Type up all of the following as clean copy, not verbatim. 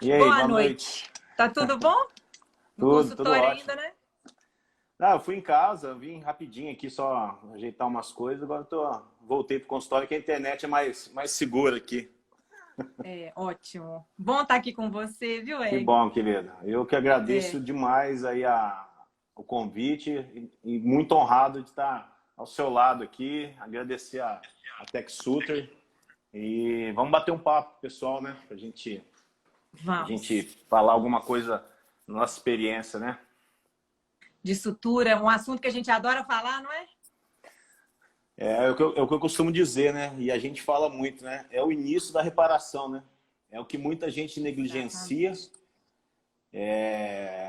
E aí, Boa boa noite. noite. Tá tudo bom? No Tudo consultório ótimo. ainda, né? Ah, eu fui em casa, vim rapidinho aqui só ajeitar umas coisas, agora voltei pro consultório que a internet é mais segura aqui. É, ótimo. Bom estar aqui com você, viu, Que Eg? bom, querida. Eu que agradeço É, demais aí o convite e muito honrado de estar ao seu lado aqui, agradecer a TechSutter e vamos bater um papo, pessoal, né? A gente vamos. falar alguma coisa da nossa experiência, né? De sutura, um assunto que a gente adora falar, não é? É o que eu costumo dizer, né? E a gente fala muito, né? É o início da reparação, né? É o que muita gente negligencia. Exatamente.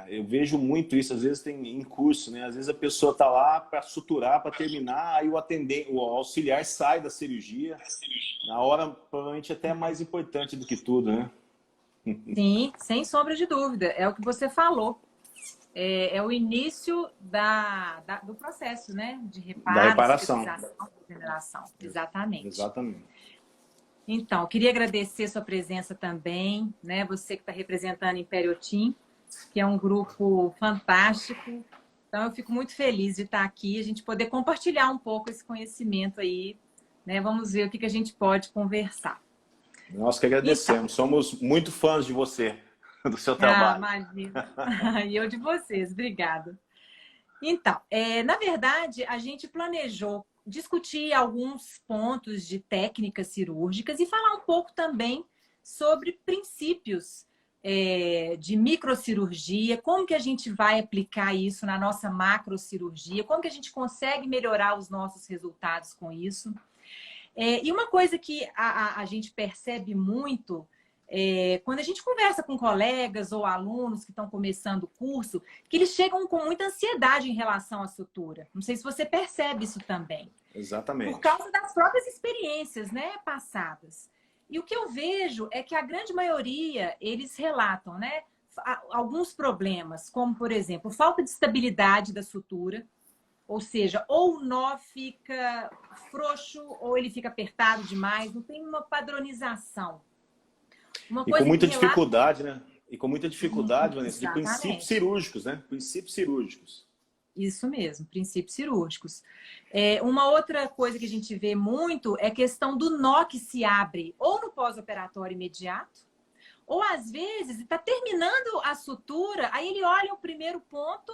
Eu vejo muito isso, às vezes tem em curso, né? Às vezes a pessoa tá lá para suturar, para terminar, aí o auxiliar sai da cirurgia. Na hora, provavelmente até é mais importante do que tudo, né? Sim, sem sombra de dúvida. É o que você falou. É o início do processo, né? De Da reparo, reparação. cicatrização, regeneração. Exatamente. Exatamente. Então, queria agradecer sua presença também, né? Você que está representando Império Team, que é um grupo fantástico. Então, eu fico muito feliz de estar aqui, a gente poder compartilhar um pouco esse conhecimento aí, né? Vamos ver o que que a gente pode conversar. Nós que Então, agradecemos. Somos muito fãs de você, do seu trabalho. imagina. E eu de vocês, obrigada. Então, na verdade, a gente planejou discutir alguns pontos de técnicas cirúrgicas e falar um pouco também sobre princípios de microcirurgia, como que a gente vai aplicar isso na nossa macrocirurgia, como que a gente consegue melhorar os nossos resultados com isso. E uma coisa que a gente percebe muito quando a gente conversa com colegas ou alunos que estão começando o curso, que eles chegam com muita ansiedade em relação à sutura. Não sei se você percebe isso também. Por Exatamente. causa das próprias experiências, né, passadas. E o que eu vejo é que a grande maioria, eles relatam, né, alguns problemas, como, por exemplo, falta de estabilidade da sutura, ou seja, ou o nó fica frouxo ou ele fica apertado demais, não tem uma padronização. Uma E com coisa que muita relata dificuldade, né? E com muita dificuldade, Vanessa, de princípios exatamente. cirúrgicos, né? Princípios cirúrgicos. Isso mesmo, princípios cirúrgicos. Uma outra coisa que a gente vê muito é a questão do nó que se abre ou no pós-operatório imediato, ou às vezes está terminando a sutura, aí ele olha o primeiro ponto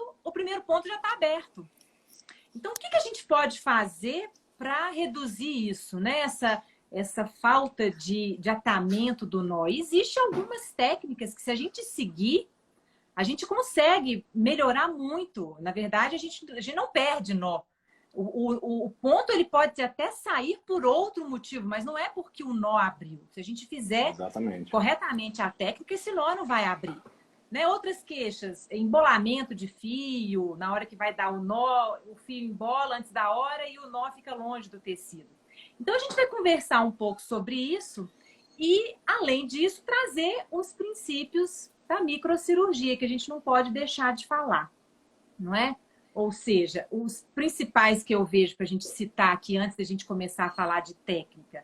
já está aberto. Então, o que a gente pode fazer para reduzir isso, né? Essa falta de atamento do nó? Existem algumas técnicas que, se a gente seguir, a gente consegue melhorar muito. Na verdade, a gente não perde nó. O ponto ele pode até sair por outro motivo, mas não é porque o nó abriu. Se a gente fizer Exatamente. corretamente a técnica, esse nó não vai abrir. Né? Outras queixas, embolamento de fio, na hora que vai dar o nó, o fio embola antes da hora e o nó fica longe do tecido. Então, a gente vai conversar um pouco sobre isso e, além disso, trazer os princípios da microcirurgia, que a gente não pode deixar de falar, não é? Ou seja, os principais que eu vejo para a gente citar aqui antes da gente começar a falar de técnica.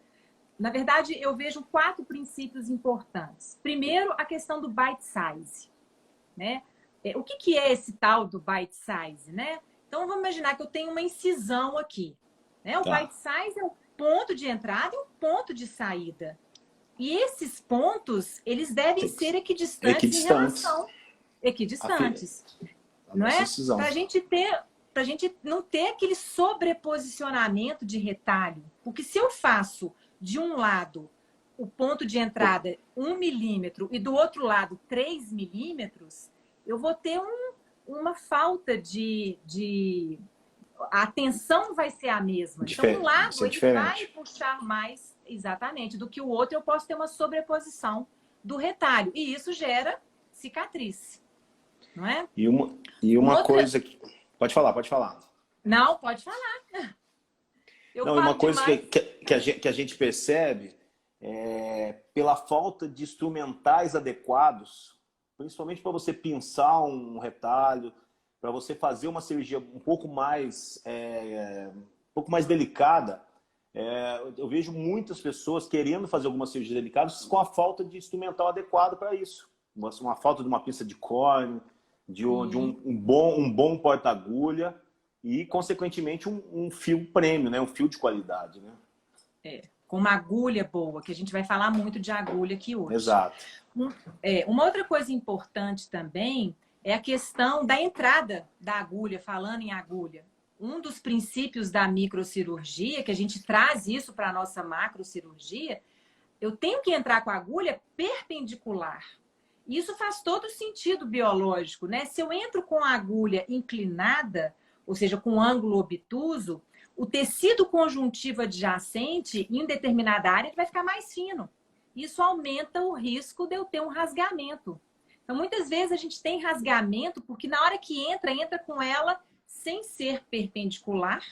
Na verdade, eu vejo 4 princípios importantes. Primeiro, a questão do bite size, né? O que é esse tal do bite size, né? Então, vamos imaginar que eu tenho uma incisão aqui, né? O Tá. bite size é um ponto de entrada e um ponto de saída. E esses pontos, eles devem Tem que ser equidistantes em equidistantes. relação A, fi- equidistantes, a não nossa é? incisão. Para a gente não ter aquele sobreposicionamento de retalho. Porque se eu faço de um lado o ponto de entrada 1 milímetro e do outro lado 3 milímetros, eu vou ter uma falta de... A tensão vai ser a mesma. Então, um Vai lado ser ele vai diferente. puxar mais exatamente do que o outro, eu posso ter uma sobreposição do retalho. E isso gera cicatriz, não é? E Uma uma outra... coisa que. Pode falar, pode falar. Não, pode falar. Eu Não, e uma falo coisa demais. que a gente percebe pela falta de instrumentais adequados, principalmente para você pinçar um retalho, para você fazer uma cirurgia um pouco mais delicada. Eu vejo muitas pessoas querendo fazer algumas cirurgias delicadas com a falta de instrumental adequado para isso. uma falta de uma pinça de corne, de um bom porta-agulha e, consequentemente, um fio premium, né? Um fio de qualidade, né? Com uma agulha boa, que a gente vai falar muito de agulha aqui hoje. Exato. Uma outra coisa importante também é a questão da entrada da agulha, falando em agulha. Um dos princípios da microcirurgia, que a gente traz isso para a nossa macrocirurgia, eu tenho que entrar com a agulha perpendicular. Isso faz todo sentido biológico, né? Se eu entro com a agulha inclinada, ou seja, com ângulo obtuso, o tecido conjuntivo adjacente em determinada área vai ficar mais fino. Isso aumenta o risco de eu ter um rasgamento. Então, muitas vezes a gente tem rasgamento porque na hora que entra com ela sem ser perpendicular,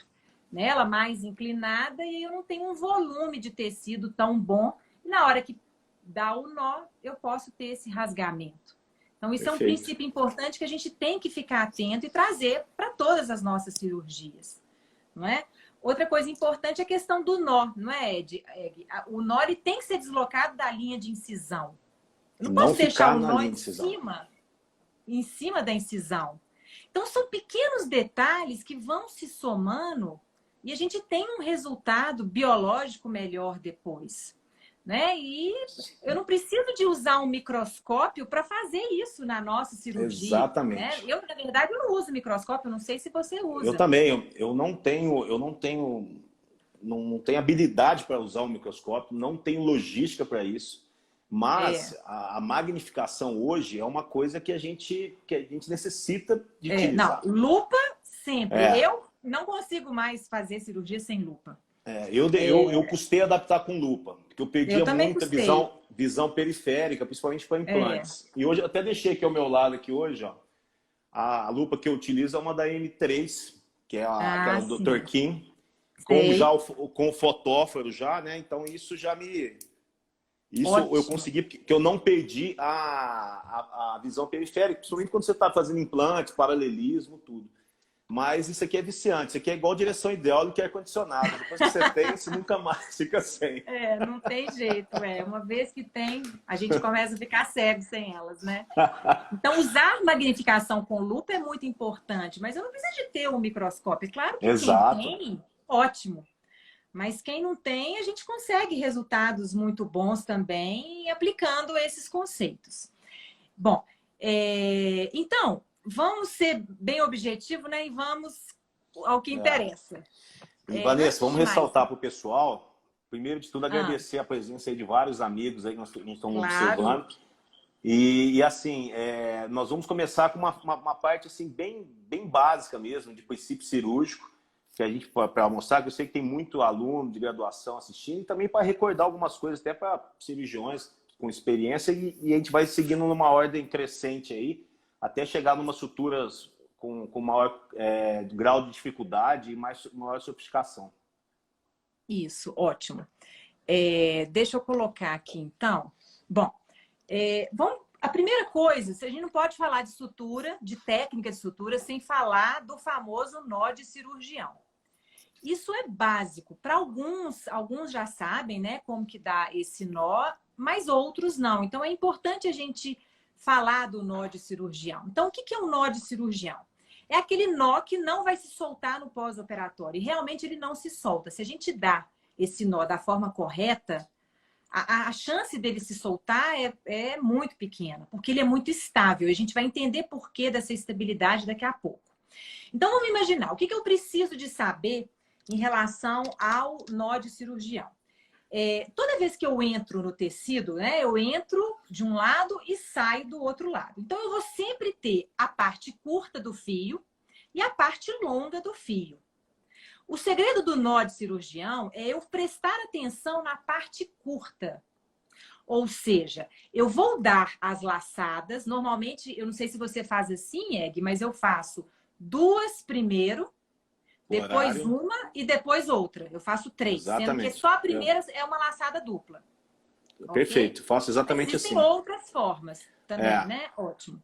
né? Ela mais inclinada e eu não tenho um volume de tecido tão bom. E na hora que dá o nó, eu posso ter esse rasgamento. Então, isso Perfeito. É um princípio importante que a gente tem que ficar atento e trazer para todas as nossas cirurgias, não é? Outra coisa importante é a questão do nó, não é, Ed? O nó ele tem que ser deslocado da linha de incisão. Eu não posso deixar o nó em cima da incisão. Então, são pequenos detalhes que vão se somando e a gente tem um resultado biológico melhor depois, né? E eu não preciso de usar um microscópio para fazer isso na nossa cirurgia. Exatamente. Né? Eu, na verdade, eu não uso microscópio, eu não sei se você usa. Eu também, eu não tenho habilidade para usar o microscópio, não tenho logística para isso. Mas a magnificação hoje é uma coisa que a gente necessita de utilizar. Não, lupa sempre. Eu não consigo mais fazer cirurgia sem lupa. Eu custei adaptar com lupa, porque eu perdia muita visão periférica, principalmente para implantes. E hoje, eu até deixei aqui ao meu lado, aqui hoje, ó, a lupa que eu utilizo é uma da M3, que é aquela do Dr. Kim, com o fotóforo já, né? Então isso já me... Ótimo. Eu consegui, porque eu não perdi a visão periférica, principalmente quando você está fazendo implantes, paralelismo, tudo. Mas isso aqui é viciante, isso aqui é igual direção hidráulica e ar-condicionado. Depois que você tem, você nunca mais fica sem. Não tem jeito, Uma vez que tem, a gente começa a ficar cego sem elas, né? Então, usar magnificação com lupa é muito importante, mas eu não preciso de ter um microscópio. Claro que quem tem, ótimo. Mas quem não tem, a gente consegue resultados muito bons também aplicando esses conceitos. Bom, então, vamos ser bem objetivo, né? E vamos ao que interessa. Vanessa, vamos ressaltar para o pessoal, primeiro de tudo, agradecer a presença aí de vários amigos aí que nós estamos observando. E assim, nós vamos começar com uma parte assim, bem básica mesmo, de princípio cirúrgico, que a gente para mostrar, que eu sei que tem muito aluno de graduação assistindo, e também para recordar algumas coisas, até para cirurgiões com experiência, e a gente vai seguindo numa ordem crescente aí, até chegar numa suturas com maior grau de dificuldade e maior sofisticação. Isso, ótimo. Deixa eu colocar aqui, então. Bom, a primeira coisa, a gente não pode falar de sutura, de técnica de sutura, sem falar do famoso nó de cirurgião. Isso é básico. Para alguns já sabem, né, como que dá esse nó, mas outros não. Então, é importante a gente falar do nó de cirurgião. Então, o que é um nó de cirurgião? É aquele nó que não vai se soltar no pós-operatório. E realmente ele não se solta. Se a gente dá esse nó da forma correta, a chance dele se soltar é muito pequena, porque ele é muito estável. A gente vai entender por que dessa estabilidade daqui a pouco. Então, vamos imaginar, o que eu preciso de saber em relação ao nó de cirurgião? Toda vez que eu entro no tecido, né, eu entro de um lado e saio do outro lado. Então, eu vou sempre ter a parte curta do fio e a parte longa do fio. O segredo do nó de cirurgião é eu prestar atenção na parte curta. Ou seja, eu vou dar as laçadas. Normalmente, eu não sei se você faz assim, Eg, mas eu faço 2 primeiro, depois uma e depois outra. Eu faço 3, sendo que só a primeira é uma laçada dupla. Perfeito, okay? Faço exatamente assim. Existem outras formas também, né? Ótimo.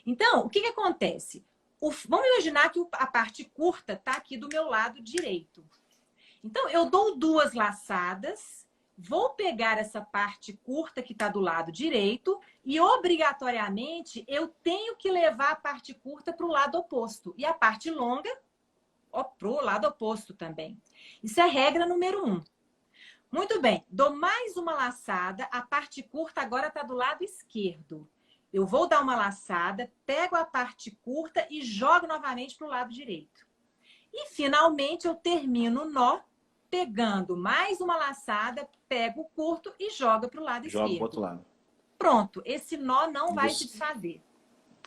Então, o que acontece? Vamos imaginar que a parte curta está aqui do meu lado direito. Então, eu dou 2 laçadas vou pegar essa parte curta que está do lado direito e, obrigatoriamente, eu tenho que levar a parte curta para o lado oposto. E a parte longa para o lado oposto também. Isso é regra número 1. Muito bem, dou mais uma laçada, a parte curta agora está do lado esquerdo. Eu vou dar uma laçada, pego a parte curta e jogo novamente para o lado direito. E, finalmente, eu termino o nó, pegando mais uma laçada, pego o curto e jogo para o lado esquerdo. Joga para o outro lado. Pronto, esse nó não vai se desfazer.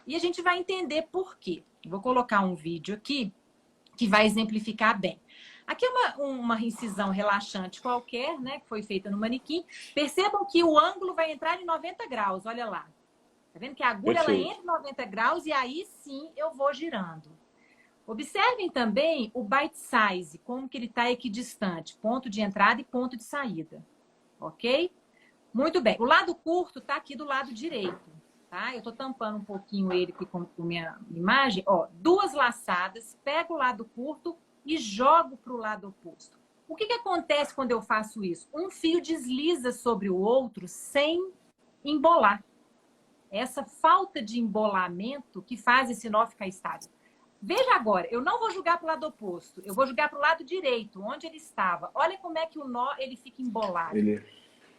E a gente vai entender por quê. Vou colocar um vídeo aqui que vai exemplificar bem. Aqui é uma incisão relaxante qualquer, né, que foi feita no manequim. Percebam que o ângulo vai entrar em 90 graus, olha lá. Tá vendo que a agulha ela entra em 90 graus e aí sim eu vou girando. Observem também o bite size, como que ele está equidistante, ponto de entrada e ponto de saída, ok? Muito bem, o lado curto está aqui do lado direito, tá? Eu estou tampando um pouquinho ele aqui com minha imagem, ó, 2 laçadas, pego o lado curto e jogo para o lado oposto. O que acontece quando eu faço isso? Um fio desliza sobre o outro sem embolar. Essa falta de embolamento que faz esse nó ficar estável. Veja agora, eu não vou jogar para o lado oposto, eu vou jogar para o lado direito, onde ele estava. Olha como é que o nó ele fica embolado.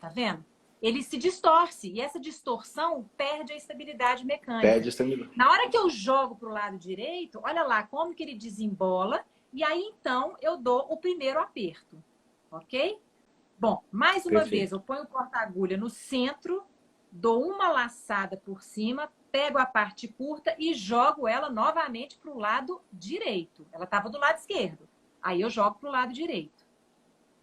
Tá vendo? Ele se distorce e essa distorção perde a estabilidade mecânica. Perde a estabilidade. Na hora que eu jogo para o lado direito, olha lá como que ele desembola e aí então eu dou o primeiro aperto, ok? Bom, mais uma vez, eu ponho o porta-agulha no centro, dou uma laçada por cima, pego a parte curta e jogo ela novamente para o lado direito. Ela estava do lado esquerdo. Aí eu jogo para o lado direito.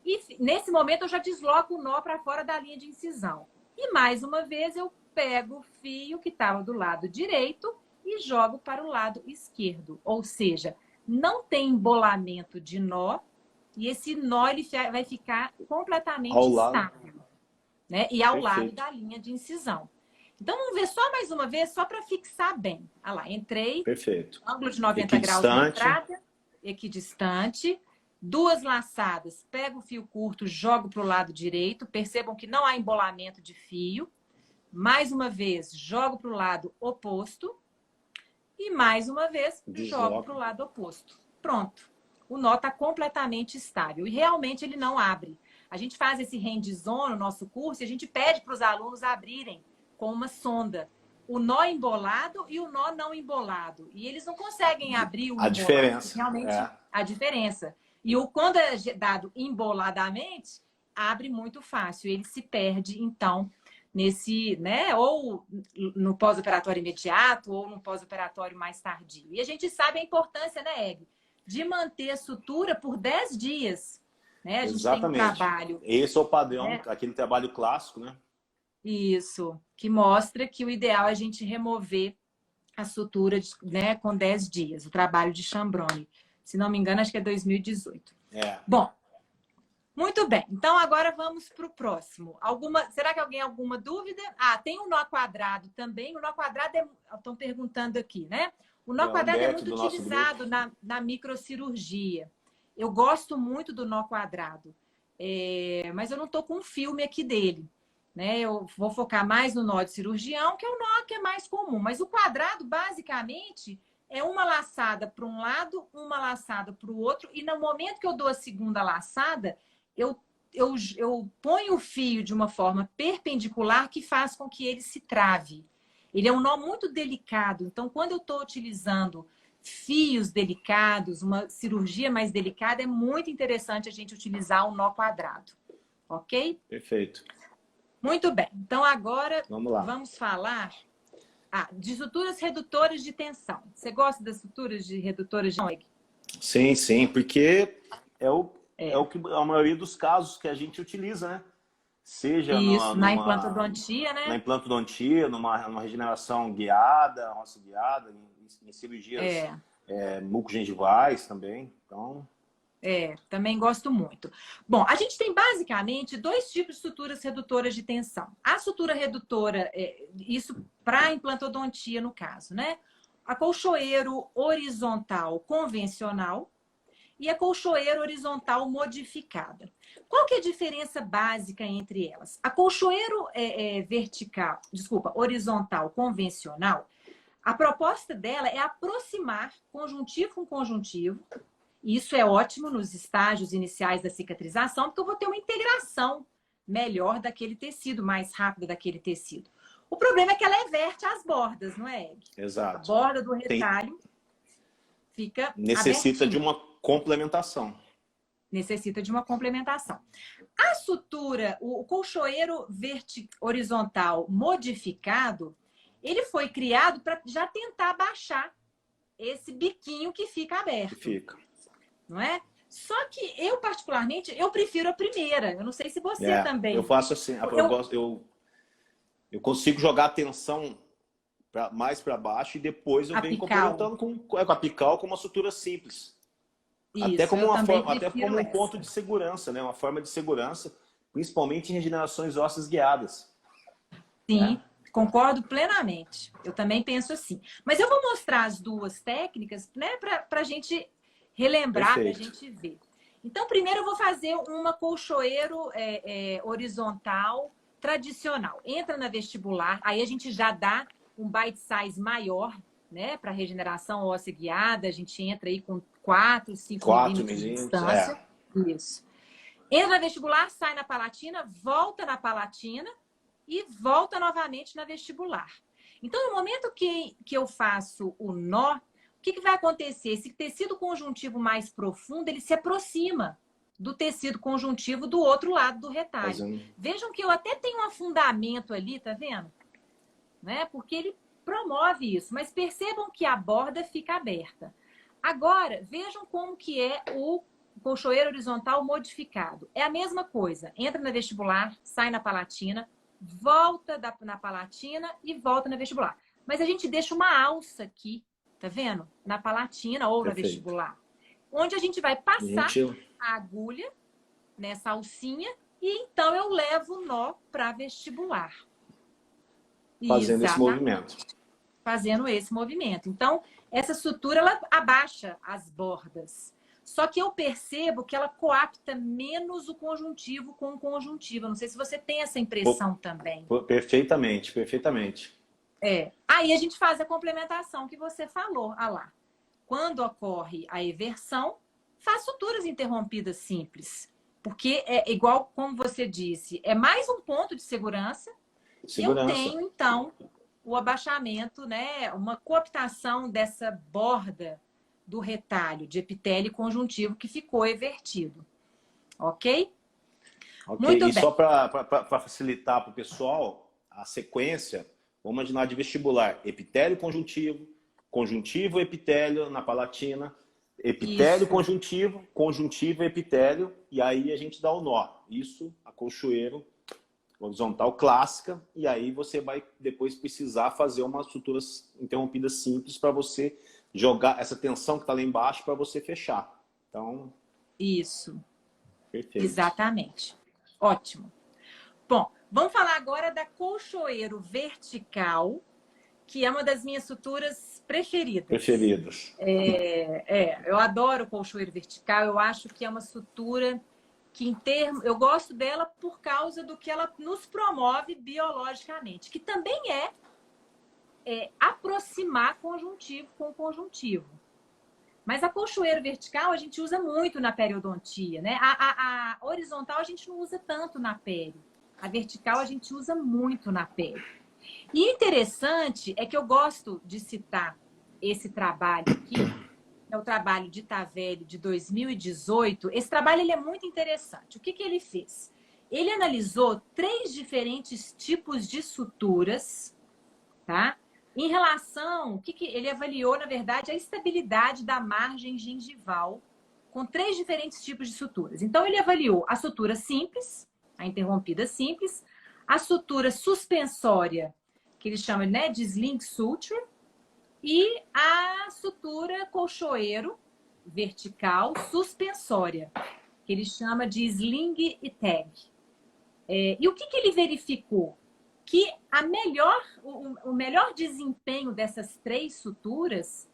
E nesse momento eu já desloco o nó para fora da linha de incisão. E mais uma vez eu pego o fio que estava do lado direito e jogo para o lado esquerdo. Ou seja, não tem embolamento de nó e esse nó ele vai ficar completamente estável. Né? E ao lado da linha de incisão. Então, vamos ver só mais uma vez, só para fixar bem. Olha lá, entrei. Perfeito. Ângulo de 90 graus na entrada. Equidistante. 2 laçadas. Pego o fio curto, jogo para o lado direito. Percebam que não há embolamento de fio. Mais uma vez, jogo para o lado oposto. E mais uma vez, jogo para o lado oposto. Pronto. O nó está completamente estável. E realmente ele não abre. A gente faz esse hands-on no nosso curso e a gente pede para os alunos abrirem com uma sonda o nó embolado e o nó não embolado. E eles não conseguem abrir o embolado. Diferença. Realmente, a diferença. E quando é dado emboladamente, abre muito fácil. Ele se perde, então, nesse, né? Ou no pós-operatório imediato, ou no pós-operatório mais tardio. E a gente sabe a importância, né, Egg? De manter a sutura por 10 dias. Né? A gente Exatamente. tem um trabalho. Esse é o padrão, aquele trabalho clássico, né? Isso, que mostra que o ideal é a gente remover a sutura, né, com 10 dias, o trabalho de Chambrone. Se não me engano, acho que é 2018. Bom, muito bem. Então, agora vamos para o próximo. Será que alguém tem alguma dúvida? Ah, tem o nó quadrado também. O nó quadrado, estão perguntando aqui, né? O nó quadrado é muito utilizado na microcirurgia. Eu gosto muito do nó quadrado, mas eu não estou com um filme aqui dele. Né? Eu vou focar mais no nó de cirurgião, que é o nó que é mais comum. Mas o quadrado, basicamente, é uma laçada para um lado, uma laçada para o outro. E no momento que eu dou a segunda laçada, eu ponho o fio de uma forma perpendicular que faz com que ele se trave. Ele é um nó muito delicado. Então, quando eu estou utilizando fios delicados, uma cirurgia mais delicada, é muito interessante a gente utilizar o nó quadrado. Ok? Perfeito. Muito bem. Então, agora vamos falar de suturas redutoras de tensão. Você gosta das suturas redutoras de tensão? Sim, sim, porque é o que a maioria dos casos que a gente utiliza, né? Seja na implantodontia, né? Na implantodontia, numa regeneração guiada, roça guiada, em cirurgias mucogengivais também. Então... também gosto muito. Bom, a gente tem basicamente 2 tipos de suturas redutoras de tensão. A sutura redutora, isso para implantodontia no caso, né? A colchoeiro horizontal convencional e a colchoeira horizontal modificada. Qual que é a diferença básica entre elas? A colchoeiro horizontal convencional, a proposta dela é aproximar conjuntivo com conjuntivo. Isso é ótimo nos estágios iniciais da cicatrização, porque eu vou ter uma integração melhor daquele tecido, mais rápida daquele tecido. O problema é que ela everte as bordas, não é, Eg? Exato. A borda do retalho fica necessita abertinha. de uma complementação. Necessita de uma complementação. A sutura, o colchoeiro horizontal modificado, ele foi criado para já tentar baixar esse biquinho que fica aberto. Não é? Só que eu, particularmente, eu prefiro a primeira. Eu não sei se você também. Eu faço assim, eu consigo jogar a tensão mais para baixo e depois eu venho complementando com a apical com uma sutura simples. Isso, até como um essa. ponto de segurança, né? Uma forma de segurança, principalmente em regenerações ósseas guiadas. Sim, concordo plenamente. Eu também penso assim. Mas eu vou mostrar as duas técnicas, né, para a gente relembrar, para a gente ver. Então, primeiro eu vou fazer uma colchoeiro horizontal tradicional. Entra na vestibular, aí a gente já dá um bite size maior, né, para regeneração óssea guiada. A gente entra aí com 4, 5 milímetros de distância. Isso. Entra na vestibular, sai na palatina, volta na palatina e volta novamente na vestibular. Então, no momento que eu faço o nó, o que vai acontecer? Esse tecido conjuntivo mais profundo, ele se aproxima do tecido conjuntivo do outro lado do retalho. Vejam que eu até tenho um afundamento ali, tá vendo? Né? Porque ele promove isso. Mas percebam que a borda fica aberta. Agora, vejam como que é o colchoeiro horizontal modificado. É a mesma coisa. Entra na vestibular, sai na palatina, volta na palatina e volta na vestibular. Mas a gente deixa uma alça aqui, tá vendo? Na palatina ou na vestibular. Onde a gente vai passar a agulha nessa alcinha e então eu levo o nó para vestibular. Fazendo esse movimento. Fazendo esse movimento. Então, essa sutura, ela abaixa as bordas. Só que eu percebo que ela coapta menos o conjuntivo com o conjuntivo. Não sei se você tem essa impressão também. Perfeitamente, perfeitamente. Aí a gente faz a complementação que você falou. Ah lá. Quando ocorre a eversão, faz suturas interrompidas simples. Porque é igual, como você disse, é mais um ponto de segurança. Eu tenho, então, o abaixamento, né? Uma cooptação dessa borda do retalho de epitélio conjuntivo que ficou evertido. Ok? Muito bem. Só para facilitar para o pessoal, a sequência, vamos imaginar de vestibular: epitélio conjuntivo, conjuntivo epitélio na palatina, epitélio conjuntivo, conjuntivo epitélio, e aí a gente dá o nó. Isso, a colchoeiro horizontal clássica, e aí você vai depois precisar fazer umas suturas interrompidas simples para você jogar essa tensão que está lá embaixo para você fechar. Então, isso. Perfeito. Exatamente. Ótimo. Bom, vamos falar agora da colchoeiro vertical, que é uma das minhas suturas preferidas. Eu adoro o colchoeiro vertical, eu acho que é uma sutura que eu gosto dela por causa do que ela nos promove biologicamente, que também é aproximar conjuntivo com conjuntivo. Mas a colchoeiro vertical a gente usa muito na periodontia, né? A horizontal a gente não usa tanto na pele. A vertical a gente usa muito na pele. E interessante é que eu gosto de citar esse trabalho aqui, é o trabalho de Tavelli de 2018. Esse trabalho ele é muito interessante. O que ele fez? Ele analisou 3 diferentes tipos de suturas, tá? Em relação, ele avaliou, na verdade, a estabilidade da margem gengival com 3 diferentes tipos de suturas. Então, ele avaliou a sutura simples, a interrompida simples, a sutura suspensória, que ele chama, né, de sling suture, e a sutura colchoeiro vertical suspensória, que ele chama de sling e tag. E o que ele verificou? Que o melhor desempenho dessas 3 suturas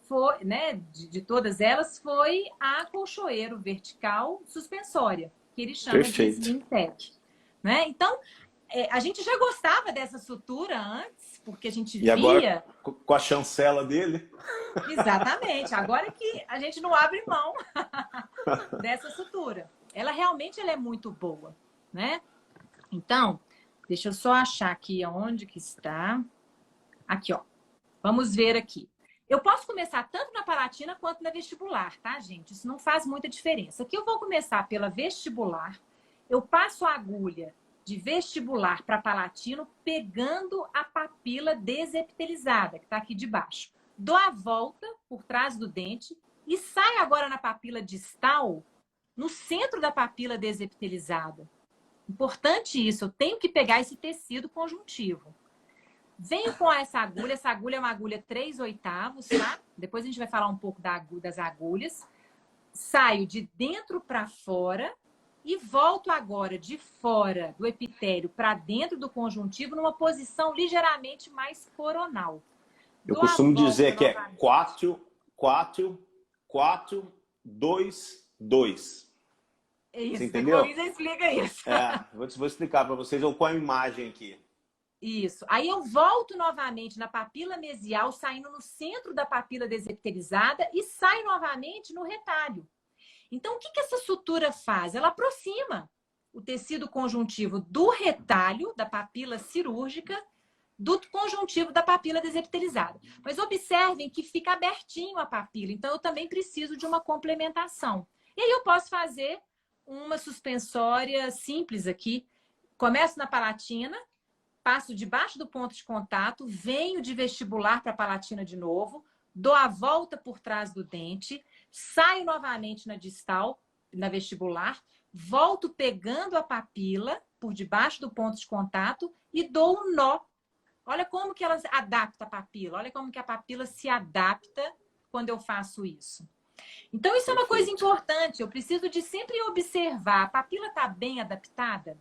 foi, né, de todas elas, foi a colchoeiro vertical suspensória, que ele chama de Perfeito. Slim Tech, né? Então, a gente já gostava dessa sutura antes, porque a gente E agora, via... com a chancela dele... Exatamente. Agora que a gente não abre mão dessa sutura. Ela é muito boa, né? Então, deixa eu só achar aqui onde que está. Aqui, ó. Vamos ver aqui. Eu posso começar tanto na palatina quanto na vestibular, tá, gente? Isso não faz muita diferença. Aqui eu vou começar pela vestibular. Eu passo a agulha de vestibular para palatino, pegando a papila desepitelizada, que está aqui de baixo. Dou a volta por trás do dente e saio agora na papila distal, no centro da papila desepitelizada. Importante isso, eu tenho que pegar esse tecido conjuntivo. Venho com essa agulha é uma agulha 3/8, tá? Depois a gente vai falar um pouco das agulhas. Saio de dentro para fora e volto agora de fora do epitélio para dentro do conjuntivo numa posição ligeiramente mais coronal. Eu costumo dizer que é 4, 4, 4, 2, 2. Isso, você entendeu? Você explica isso. Vou explicar para vocês, eu ponho a imagem aqui. Isso. Aí eu volto novamente na papila mesial, saindo no centro da papila desepitelizada e saio novamente no retalho. Então, o que essa sutura faz? Ela aproxima o tecido conjuntivo do retalho, da papila cirúrgica, do conjuntivo da papila desepitelizada. Mas observem que fica abertinho a papila, então eu também preciso de uma complementação. E aí eu posso fazer uma suspensória simples aqui. Começo na palatina, passo debaixo do ponto de contato, venho de vestibular para a palatina de novo, dou a volta por trás do dente, saio novamente na distal, na vestibular, volto pegando a papila por debaixo do ponto de contato e dou um nó. Olha como que ela adapta a papila, olha como que a papila se adapta quando eu faço isso. Então, isso é uma coisa importante, eu preciso de sempre observar, a papila está bem adaptada?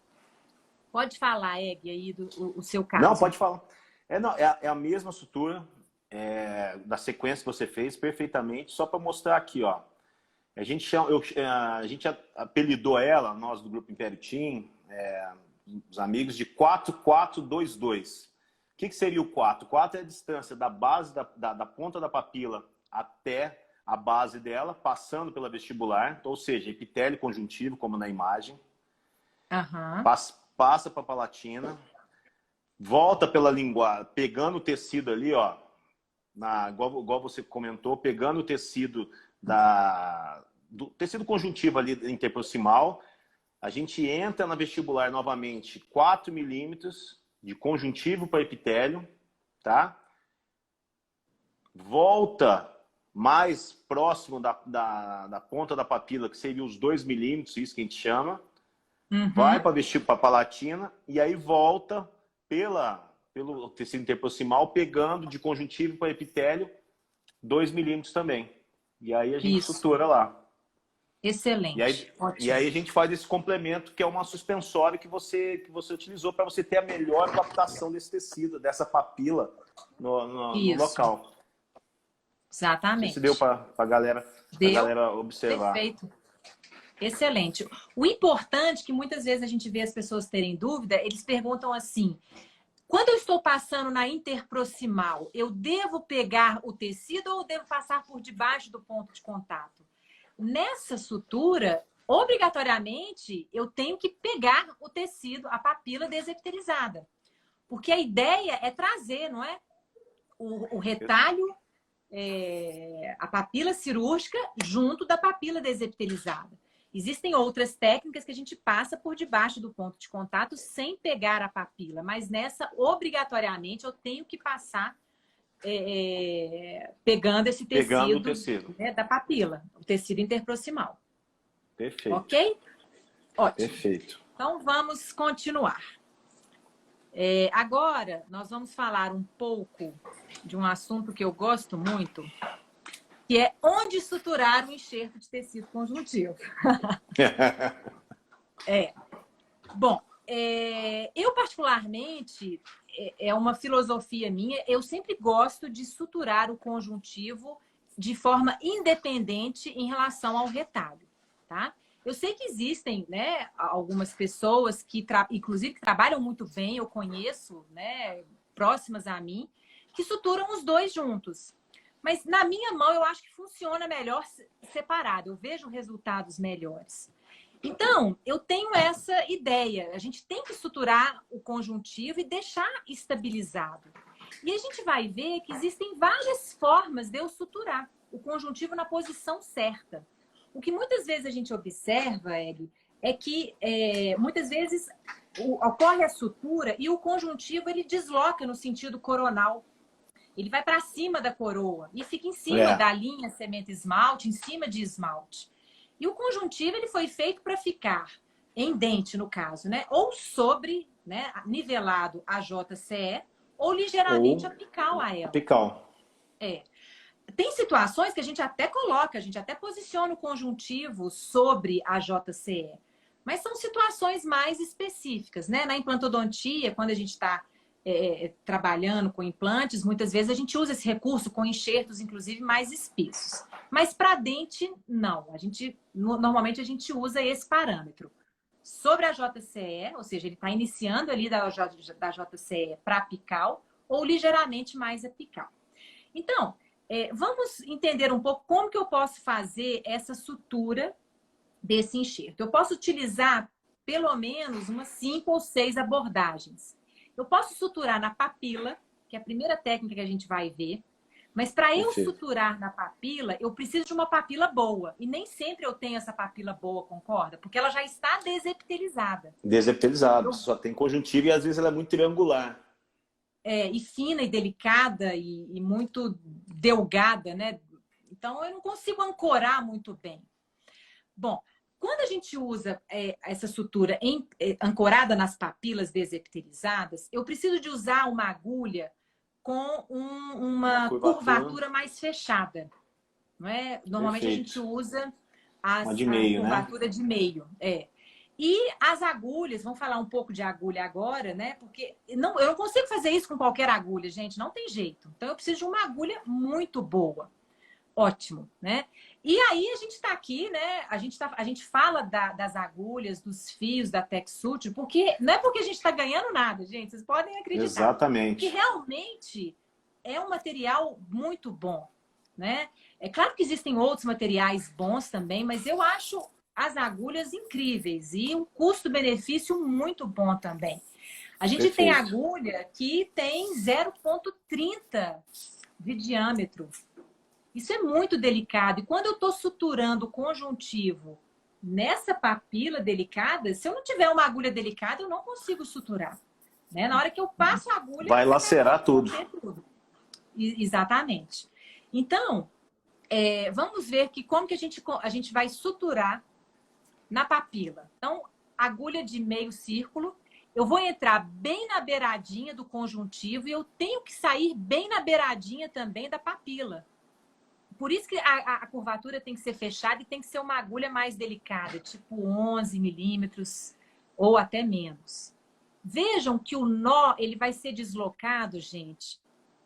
Pode falar, Egg, aí o seu caso. Não, pode falar. É a mesma sutura da sequência que você fez, perfeitamente. Só para mostrar aqui, ó. A gente apelidou ela, nós do Grupo Império Team, os amigos, de 4422. O que seria o 4? 4 é a distância da base da ponta da papila até a base dela, passando pela vestibular, ou seja, epitélio conjuntivo, como na imagem. Uhum. Passa para a palatina, volta pela linguagem, pegando o tecido ali, ó, igual você comentou, pegando o tecido do tecido conjuntivo ali interproximal, a gente entra na vestibular novamente 4 milímetros de conjuntivo para epitélio, tá? Volta mais próximo da ponta da papila, que seria os 2 milímetros, isso que a gente chama. Uhum. Vai para a palatina e aí volta pelo tecido interproximal, pegando de conjuntivo para epitélio 2 milímetros também. E aí a gente sutura lá. Excelente. E aí a gente faz esse complemento, que é uma suspensória que você utilizou para você ter a melhor captação desse tecido, dessa papila no local. Exatamente. Isso deu para a galera observar. Perfeito. Excelente. O importante, que muitas vezes a gente vê as pessoas terem dúvida, eles perguntam assim, quando eu estou passando na interproximal, eu devo pegar o tecido ou devo passar por debaixo do ponto de contato? Nessa sutura, obrigatoriamente, eu tenho que pegar o tecido, a papila desepitelizada. Porque a ideia é trazer, não é? O retalho, a papila cirúrgica junto da papila desepitelizada. Existem outras técnicas que a gente passa por debaixo do ponto de contato sem pegar a papila, mas nessa, obrigatoriamente, eu tenho que passar pegando esse tecido, pegando o tecido. Da papila, o tecido interproximal. Perfeito. Ok? Ótimo. Perfeito. Então, vamos continuar. Agora, nós vamos falar um pouco de um assunto que eu gosto muito, que é onde suturar o enxerto de tecido conjuntivo. Bom, eu particularmente, é uma filosofia minha, eu sempre gosto de suturar o conjuntivo de forma independente em relação ao retalho, tá? Eu sei que existem, né, algumas pessoas que, inclusive, que trabalham muito bem, eu conheço, né, próximas a mim, que suturam os dois juntos. Mas na minha mão eu acho que funciona melhor separado, eu vejo resultados melhores. Então, eu tenho essa ideia, a gente tem que suturar o conjuntivo e deixar estabilizado. E a gente vai ver que existem várias formas de eu suturar o conjuntivo na posição certa. O que muitas vezes a gente observa, Eli, é que muitas vezes ocorre a sutura e o conjuntivo ele desloca no sentido coronal. Ele vai para cima da coroa e fica em cima da linha cemento-esmalte, em cima de esmalte. E o conjuntivo ele foi feito para ficar em dente, no caso, né? Ou sobre, né, nivelado a JCE, ou ligeiramente apical a ela. Apical. Tem situações que a gente até coloca, a gente até posiciona o conjuntivo sobre a JCE. Mas são situações mais específicas, né? Na implantodontia, quando a gente está trabalhando com implantes, muitas vezes a gente usa esse recurso com enxertos, inclusive, mais espessos. Mas para dente, não. Normalmente a gente usa esse parâmetro. Sobre a JCE, ou seja, ele está iniciando ali da JCE para apical ou ligeiramente mais apical. Então, vamos entender um pouco como que eu posso fazer essa sutura desse enxerto. Eu posso utilizar pelo menos umas 5 ou 6 abordagens. Eu posso suturar na papila, que é a primeira técnica que a gente vai ver. Mas para eu suturar na papila, eu preciso de uma papila boa. E nem sempre eu tenho essa papila boa, concorda? Porque ela já está desepitelizada. Desepitelizada, só tem conjuntivo e às vezes ela é muito triangular. E fina e delicada e muito delgada, né? Então eu não consigo ancorar muito bem. Bom, quando a gente usa essa sutura ancorada nas papilas desepitelizadas, eu preciso de usar uma agulha com uma curvatura mais fechada. Não é? Normalmente a gente usa a curvatura de meio. E as agulhas, vamos falar um pouco de agulha agora, né? Porque eu não consigo fazer isso com qualquer agulha, gente, não tem jeito. Então eu preciso de uma agulha muito boa. Ótimo, né? E aí a gente está aqui, né? A gente fala das agulhas, dos fios da TechSuture, porque não é porque a gente está ganhando nada, gente. Vocês podem acreditar. Exatamente. Que realmente é um material muito bom, né? É claro que existem outros materiais bons também, mas eu acho as agulhas incríveis e um custo-benefício muito bom também. A gente tem agulha que tem 0,30 de diâmetro. Isso é muito delicado. E quando eu estou suturando o conjuntivo nessa papila delicada, se eu não tiver uma agulha delicada, eu não consigo suturar. Né? Na hora que eu passo a agulha... Vai lacerar tudo. Exatamente. Então, vamos ver como que a gente vai suturar na papila. Então, agulha de meio círculo. Eu vou entrar bem na beiradinha do conjuntivo e eu tenho que sair bem na beiradinha também da papila. Por isso que a curvatura tem que ser fechada e tem que ser uma agulha mais delicada, tipo 11 milímetros ou até menos. Vejam que o nó ele vai ser deslocado, gente,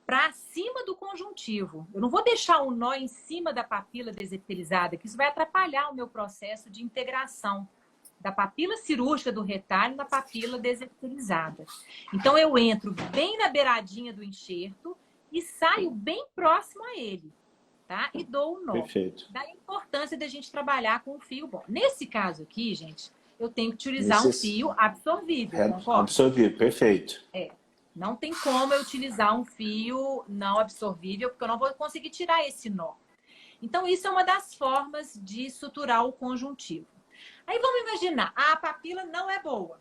para cima do conjuntivo. Eu não vou deixar o nó em cima da papila desepitelizada, que isso vai atrapalhar o meu processo de integração da papila cirúrgica do retalho na papila desepitelizada. Então, eu entro bem na beiradinha do enxerto e saio bem próximo a ele. Tá? E dou o nó. Perfeito. Da importância da gente trabalhar com o fio bom. Nesse caso aqui, gente, eu tenho que utilizar um fio absorvível, concorda? Absorvível, perfeito. Não tem como eu utilizar um fio não absorvível, porque eu não vou conseguir tirar esse nó. Então, isso é uma das formas de suturar o conjuntivo. Aí vamos imaginar, a papila não é boa.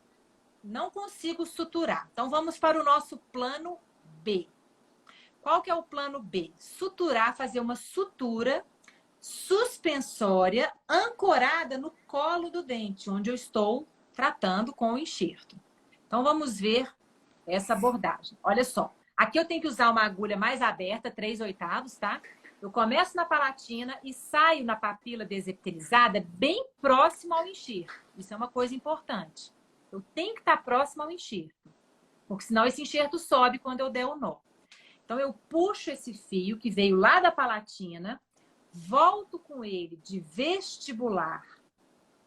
Não consigo suturar. Então, vamos para o nosso plano B. Qual que é o plano B? Suturar, fazer uma sutura suspensória ancorada no colo do dente, onde eu estou tratando com o enxerto. Então, vamos ver essa abordagem. Olha só, aqui eu tenho que usar uma agulha mais aberta, 3/8, tá? Eu começo na palatina e saio na papila desepitelizada bem próximo ao enxerto. Isso é uma coisa importante. Eu tenho que estar próximo ao enxerto, porque senão esse enxerto sobe quando eu der o nó. Então, eu puxo esse fio que veio lá da palatina, volto com ele de vestibular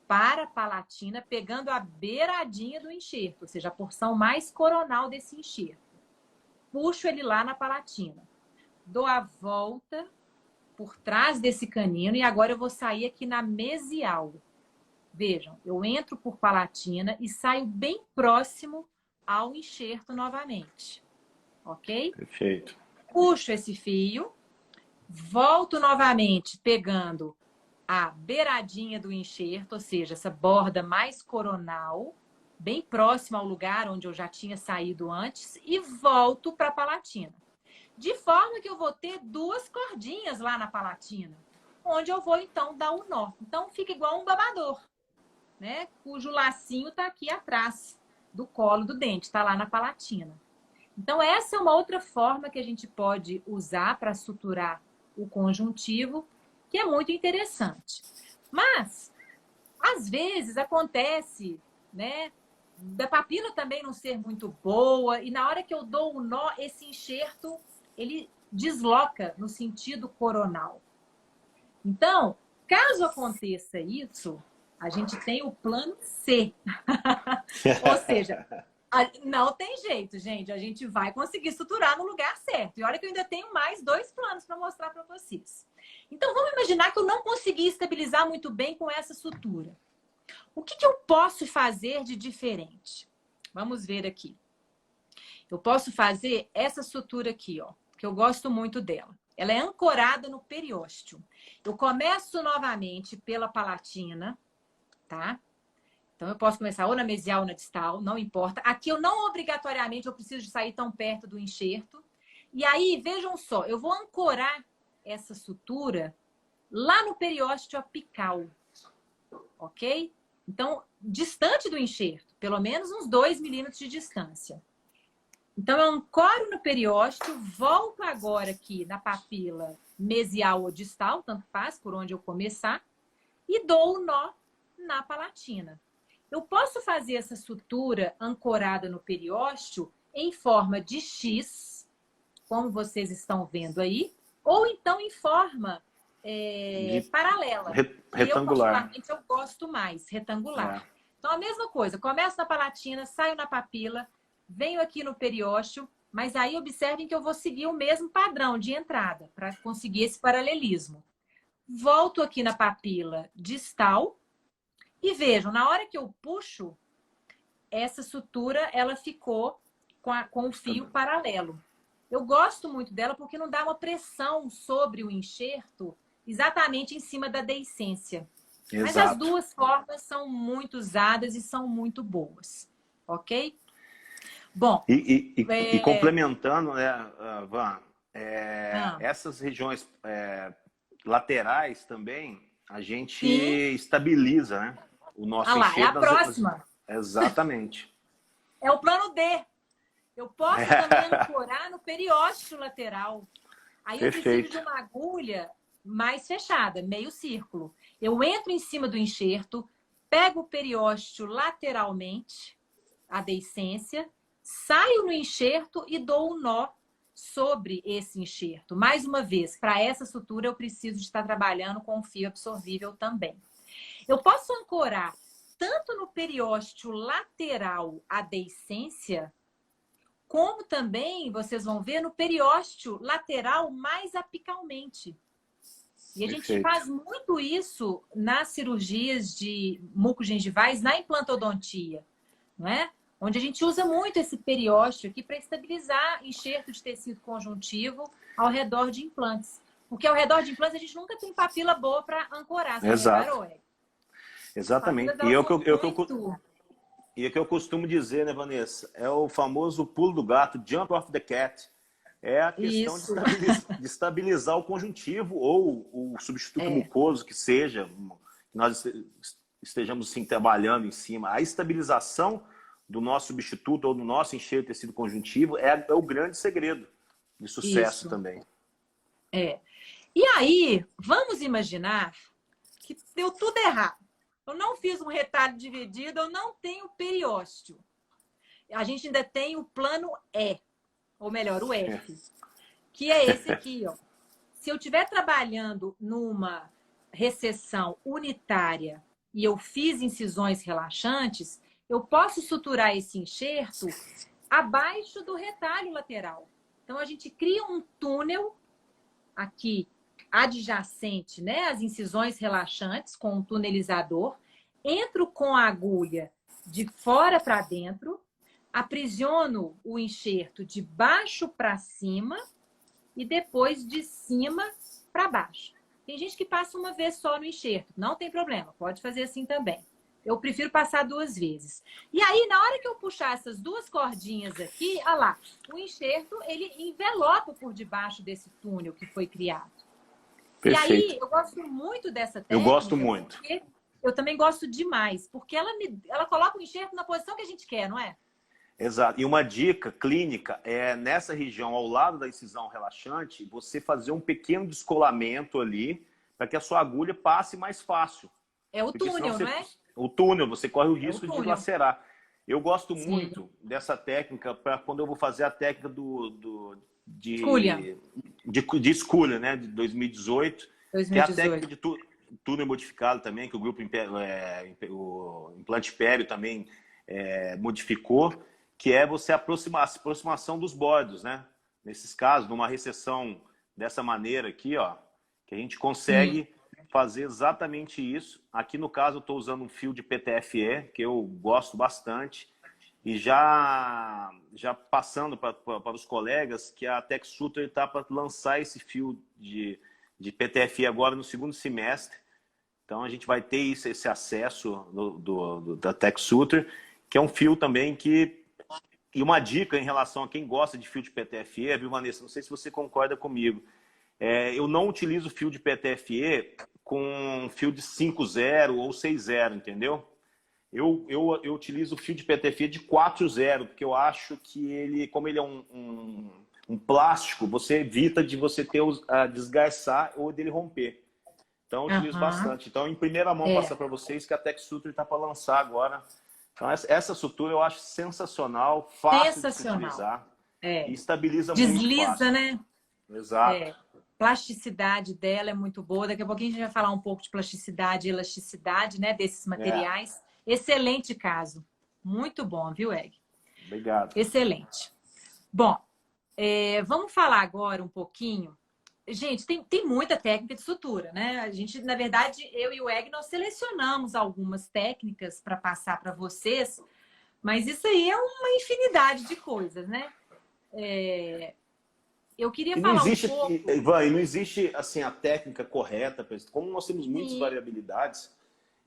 para a palatina, pegando a beiradinha do enxerto, ou seja, a porção mais coronal desse enxerto. Puxo ele lá na palatina. Dou a volta por trás desse canino e agora eu vou sair aqui na mesial. Vejam, eu entro por palatina e saio bem próximo ao enxerto novamente. Ok? Perfeito. Puxo esse fio, volto novamente pegando a beiradinha do enxerto, ou seja, essa borda mais coronal, bem próxima ao lugar onde eu já tinha saído antes, e volto para a palatina. De forma que eu vou ter 2 cordinhas lá na palatina, onde eu vou então dar um nó. Então fica igual um babador, né? Cujo lacinho está aqui atrás do colo do dente, está lá na palatina. Então essa é uma outra forma que a gente pode usar para suturar o conjuntivo, que é muito interessante. Mas, às vezes, acontece, né, da papila também não ser muito boa, e na hora que eu dou o nó, esse enxerto, ele desloca no sentido coronal. Então, caso aconteça isso, a gente tem o plano C. Ou seja, não tem jeito, gente. A gente vai conseguir suturar no lugar certo. E olha que eu ainda tenho mais 2 planos para mostrar para vocês. Então, vamos imaginar que eu não consegui estabilizar muito bem com essa sutura. O que eu posso fazer de diferente? Vamos ver aqui. Eu posso fazer essa sutura aqui, ó, que eu gosto muito dela. Ela é ancorada no periósteo. Eu começo novamente pela palatina, tá? Então, eu posso começar ou na mesial ou na distal, não importa. Aqui eu não obrigatoriamente eu preciso de sair tão perto do enxerto. E aí, vejam só, eu vou ancorar essa sutura lá no periósteo apical, ok? Então, distante do enxerto, pelo menos uns 2 milímetros de distância. Então, eu ancoro no periósteo, volto agora aqui na papila mesial ou distal, tanto faz por onde eu começar, e dou o nó na palatina. Eu posso fazer essa sutura ancorada no periósteo em forma de X, como vocês estão vendo aí, ou então em forma paralela. Retangular. Eu, particularmente, eu gosto mais, retangular. É. Então, a mesma coisa, começo na palatina, saio na papila, venho aqui no periósteo, mas aí observem que eu vou seguir o mesmo padrão de entrada, para conseguir esse paralelismo. Volto aqui na papila distal e vejam, na hora que eu puxo, essa sutura, ela ficou com o fio paralelo. Eu gosto muito dela porque não dá uma pressão sobre o enxerto exatamente em cima da deiscência. Exato. Mas as 2 formas são muito usadas e são muito boas. Ok? Bom... E complementando, né, Van, essas regiões laterais também, a gente estabiliza, né, o nosso enxerto. É a próxima. Exatamente. É o plano D. Eu posso também ancorar no periósteo lateral. Aí eu preciso de uma agulha mais fechada, meio círculo. Eu entro em cima do enxerto, pego o periósteo lateralmente, a deiscência, saio no enxerto e dou um nó sobre esse enxerto. Mais uma vez, para essa sutura eu preciso de estar trabalhando com um fio absorvível também. Eu posso ancorar tanto no periósteo lateral a deiscência, como também, vocês vão ver, no periósteo lateral mais apicalmente. E a gente faz muito isso nas cirurgias de mucogengivais, na implantodontia, não é? Onde a gente usa muito esse periósteo aqui para estabilizar enxerto de tecido conjuntivo ao redor de implantes. Porque ao redor de implantes a gente nunca tem papila boa para ancorar. Exato. Exatamente. E o que eu costumo dizer, né, Vanessa? É o famoso pulo do gato, jump off the cat. É a questão de estabilizar o conjuntivo ou o substituto mucoso que seja, que nós estejamos sim, trabalhando em cima. A estabilização do nosso substituto ou do nosso enxerto de tecido conjuntivo é o grande segredo de sucesso também. E aí, vamos imaginar que deu tudo errado. Eu não fiz um retalho dividido, eu não tenho periósteo. A gente ainda tem o plano E, ou melhor, o F, que é esse aqui, ó. se eu estiver trabalhando numa recessão unitária e eu fiz incisões relaxantes, eu posso suturar esse enxerto abaixo do retalho lateral. Então, a gente cria um túnel aqui adjacente, né, às incisões relaxantes com um tunelizador, entro com a agulha de fora para dentro, aprisiono o enxerto de baixo para cima e depois de cima para baixo. Tem gente que passa uma vez só no enxerto, não tem problema, pode fazer assim também. Eu prefiro passar 2 vezes. E aí, na hora que eu puxar essas 2 cordinhas aqui, olha lá, o enxerto, ele envelopa por debaixo desse túnel que foi criado. Perfeito. E aí, eu gosto muito dessa técnica. Eu gosto muito. Eu também gosto demais, porque ela coloca o enxerto na posição que a gente quer, não é? Exato. E uma dica clínica é nessa região, ao lado da incisão relaxante, você fazer um pequeno descolamento ali para que a sua agulha passe mais fácil. É o túnel, não é? O túnel, você corre o risco de lacerar. Eu gosto Sim. muito dessa técnica para quando eu vou fazer a técnica de escolha, né, de 2018, que é a técnica de túnel modificado também, que o grupo o Implante Império também modificou, que é você aproximação dos bordos, né? Nesses casos, numa recessão dessa maneira aqui, ó, que a gente consegue fazer exatamente isso. Aqui no caso eu estou usando um fio de PTFE, que eu gosto bastante, e já passando para os colegas que a TechSutter está para lançar esse fio de PTFE agora no 2º semestre. Então a gente vai ter esse acesso da TechSutter, que é um fio também que... E uma dica em relação a quem gosta de fio de PTFE, viu, Vanessa? Não sei se você concorda comigo. Eu não utilizo fio de PTFE com fio de 5,0 ou 6,0, entendeu? Eu utilizo fio de PTFE de 4,0, porque eu acho que ele, como ele é um plástico, você evita de você ter a desgarçar ou dele romper. Então eu utilizo bastante. Então, em primeira mão, passar para vocês que a TechSutter está para lançar agora. Então, essa sutura eu acho sensacional, fácil de se utilizar e estabiliza muito fácil. Desliza, né? Exato. Plasticidade dela é muito boa. Daqui a pouquinho a gente vai falar um pouco de plasticidade e elasticidade, né, desses materiais. Excelente caso. Muito bom, viu, Egg? Obrigado. Excelente. Bom, vamos falar agora um pouquinho. Gente, tem muita técnica de sutura, né? A gente, na verdade, eu e o Egg, nós selecionamos algumas técnicas para passar para vocês, mas isso aí é uma infinidade de coisas, né? Eu queria falar um pouco... Ivan, não existe assim, a técnica correta, como nós temos muitas variabilidades,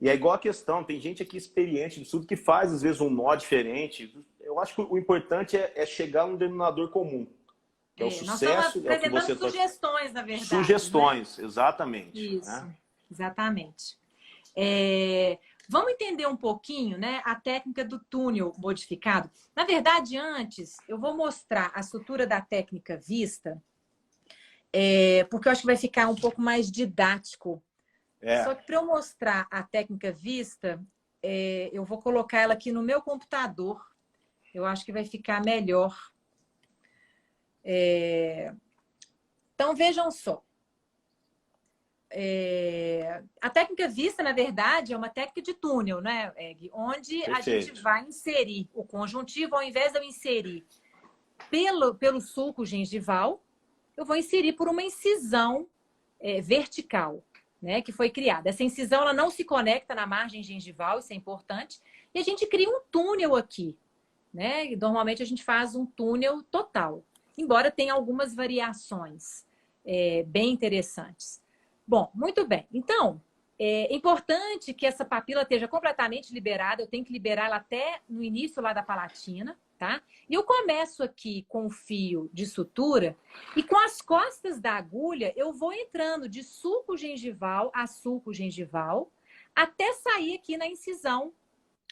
e é igual a questão, tem gente aqui experiente de tudo que faz, às vezes, um nó diferente. Eu acho que o importante é chegar num denominador comum. Que é o sucesso, nós estamos apresentando sugestões, na verdade. Sugestões, né? Exatamente. Isso, né? Exatamente. Vamos entender um pouquinho, né, a técnica do túnel modificado. Na verdade, antes, eu vou mostrar a sutura da técnica vista, porque eu acho que vai ficar um pouco mais didático. Só que para eu mostrar a técnica vista, eu vou colocar ela aqui no meu computador. Eu acho que vai ficar melhor. Então, vejam só. A técnica vista, na verdade, é uma técnica de túnel, né, Egg? Onde a gente vai inserir o conjuntivo, ao invés de eu inserir pelo sulco gengival, eu vou inserir por uma incisão vertical, né, que foi criada. Essa incisão ela não se conecta na margem gengival, isso é importante, e a gente cria um túnel aqui, né? E normalmente a gente faz um túnel total, embora tenha algumas variações bem interessantes. Bom, muito bem. Então, é importante que essa papila esteja completamente liberada. Eu tenho que liberar ela até no início lá da palatina, tá? E eu começo aqui com o fio de sutura e com as costas da agulha eu vou entrando de sulco gengival a sulco gengival até sair aqui na incisão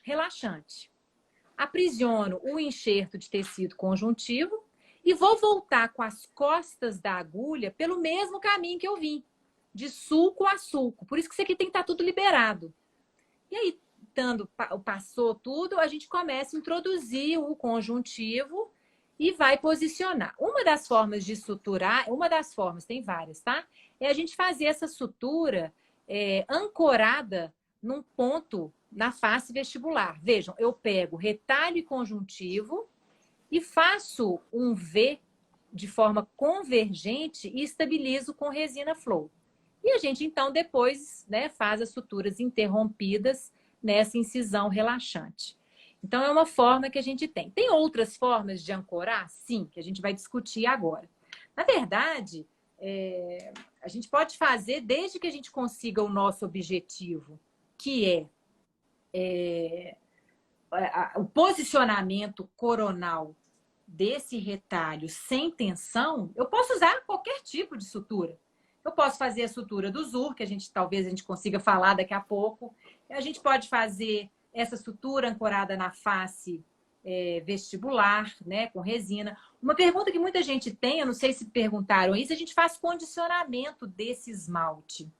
relaxante. Aprisiono o enxerto de tecido conjuntivo e vou voltar com as costas da agulha pelo mesmo caminho que eu vim, de sulco a sulco. Por isso que isso aqui tem que estar tudo liberado. E aí, passou tudo, a gente começa a introduzir o conjuntivo e vai posicionar. Uma das formas de suturar, uma das formas, tem várias, tá? É a gente fazer essa sutura ancorada num ponto na face vestibular. Vejam, eu pego retalho e conjuntivo e faço um V de forma convergente e estabilizo com resina flow. E a gente, então, depois, né, faz as suturas interrompidas nessa incisão relaxante. Então, é uma forma que a gente tem. Tem outras formas de ancorar? Sim, que a gente vai discutir agora. Na verdade, a gente pode fazer desde que a gente consiga o nosso objetivo, que o posicionamento coronal desse retalho sem tensão. Eu posso usar qualquer tipo de sutura. Eu posso fazer a sutura do Zur, que talvez a gente consiga falar daqui a pouco. A gente pode fazer essa sutura ancorada na face vestibular, né, com resina. Uma pergunta que muita gente tem, eu não sei se perguntaram isso, a gente faz condicionamento desse esmalte.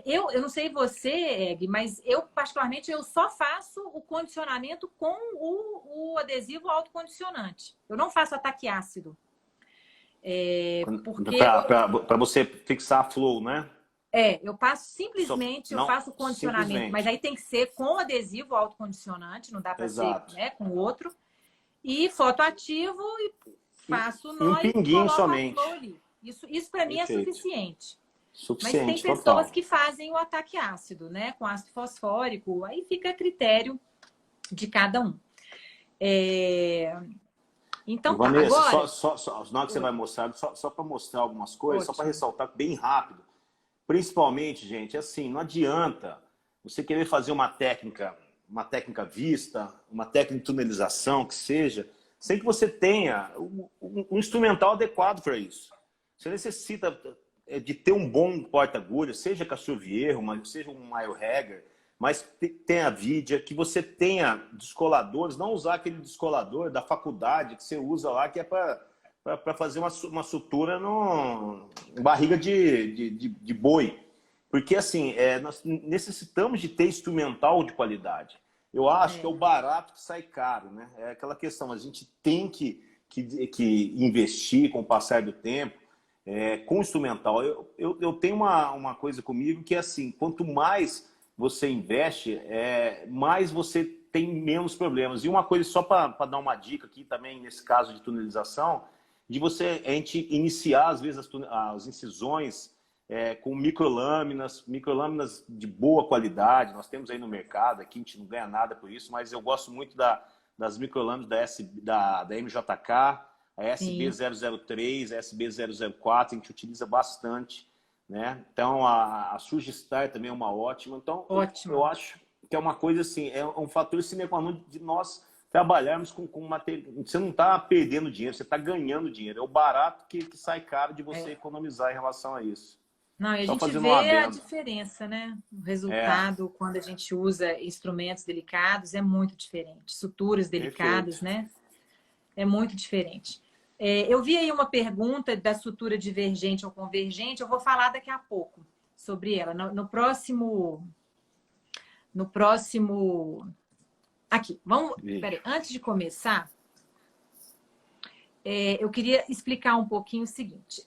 Eu não sei você, Egg, mas eu, particularmente, eu só faço o condicionamento com o adesivo autocondicionante. Eu não faço ataque ácido. Para você fixar a flow, né? Eu passo simplesmente, eu faço o condicionamento, mas aí tem que ser com adesivo autocondicionante, não dá para ser, né, com outro. E fotoativo e faço o nó e pinguinho somente. Ali. Isso para mim é suficiente. Suficiente. Mas tem pessoas que fazem o ataque ácido, né, com ácido fosfórico, aí fica a critério de cada um. Então, Vanessa, agora... na hora que você vai mostrar, só para mostrar algumas coisas, só para ressaltar bem rápido. Principalmente, gente, assim, não adianta você querer fazer uma técnica vista, uma técnica de tunelização, que seja, sem que você tenha um instrumental adequado para isso. Você necessita de ter um bom porta-agulha, seja Castrovier, seja um Mailhager, mas tenha vidia, que você tenha descoladores, não usar aquele descolador da faculdade que você usa lá, que é para fazer uma sutura em barriga de boi. Porque, assim, nós necessitamos de ter instrumental de qualidade. Eu acho que é o barato que sai caro, né? É aquela questão, a gente tem que investir com o passar do tempo com instrumental. Eu tenho uma coisa comigo que é assim, quanto mais você investe, mais você tem menos problemas. E uma coisa, só para dar uma dica aqui também, nesse caso de tunelização, a gente iniciar, às vezes, as incisões com microlâminas de boa qualidade. Nós temos aí no mercado, aqui a gente não ganha nada por isso, mas eu gosto muito das microlâminas da MJK, a SB003, a SB004, a gente utiliza bastante, né? Então, a Sugistar também é uma ótima. Então, eu acho que é uma coisa assim, é um fator sine qua non de nós trabalharmos com material. Você não está perdendo dinheiro, você está ganhando dinheiro. É o barato que sai caro de você economizar em relação a isso. Não, e a gente vê a diferença, né? O resultado, quando a gente usa instrumentos delicados, é muito diferente. Suturas delicadas, né? É muito diferente. Eu vi aí uma pergunta da sutura divergente ou convergente, eu vou falar daqui a pouco sobre ela. No próximo... Aqui, vamos... Peraí, antes de começar, eu queria explicar um pouquinho o seguinte.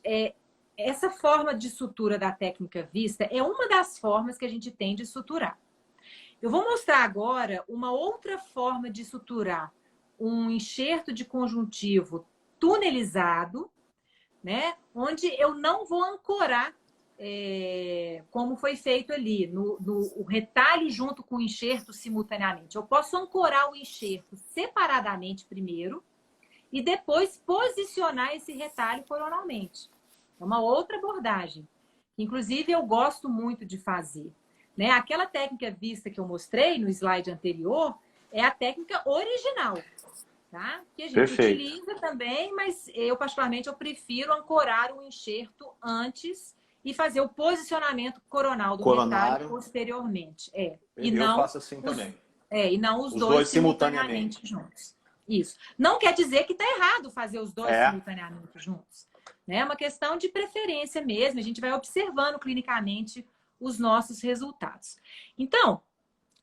Essa forma de sutura da técnica vista é uma das formas que a gente tem de suturar. Eu vou mostrar agora uma outra forma de suturar um enxerto de conjuntivo tunelizado, né? Onde eu não vou ancorar como foi feito ali, o retalho junto com o enxerto simultaneamente. Eu posso ancorar o enxerto separadamente primeiro e depois posicionar esse retalho coronalmente. É uma outra abordagem. Inclusive, eu gosto muito de fazer. Né? Aquela técnica vista que eu mostrei no slide anterior é a técnica original. Tá? Que a gente utiliza também, mas eu, particularmente, eu prefiro ancorar o enxerto antes e fazer o posicionamento coronal do retalho posteriormente. Eu faço assim também. E não os dois simultaneamente juntos. Isso. Não quer dizer que está errado fazer os dois simultaneamente juntos. É uma questão de preferência mesmo. A gente vai observando clinicamente os nossos resultados. Então,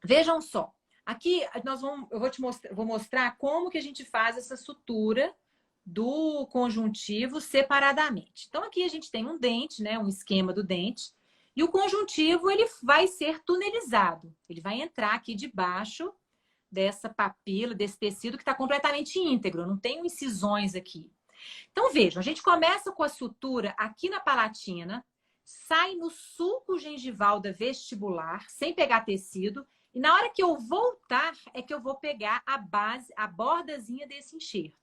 vejam só. Aqui eu vou mostrar como que a gente faz essa sutura do conjuntivo separadamente. Então, aqui a gente tem um dente, né? Um esquema do dente. E o conjuntivo, ele vai ser tunelizado. Ele vai entrar aqui debaixo dessa papila, desse tecido que está completamente íntegro. Não tem incisões aqui. Então, vejam, a gente começa com a sutura aqui na palatina, sai no sulco gengival da vestibular, sem pegar tecido. E na hora que eu voltar, é que eu vou pegar a base, a bordazinha desse enxerto.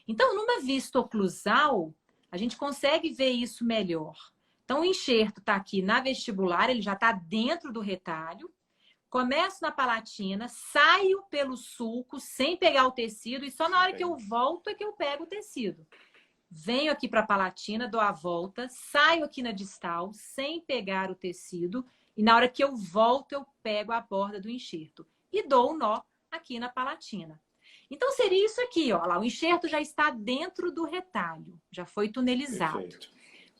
Então, numa vista oclusal, a gente consegue ver isso melhor. Então, o enxerto está aqui na vestibular, ele já está dentro do retalho. Começo na palatina, saio pelo sulco sem pegar o tecido e só na hora que eu volto é que eu pego o tecido. Venho aqui para a palatina, dou a volta, saio aqui na distal sem pegar o tecido e na hora que eu volto eu pego a borda do enxerto e dou o nó aqui na palatina. Então seria isso aqui, ó, lá, o enxerto já está dentro do retalho, já foi tunelizado. Perfeito.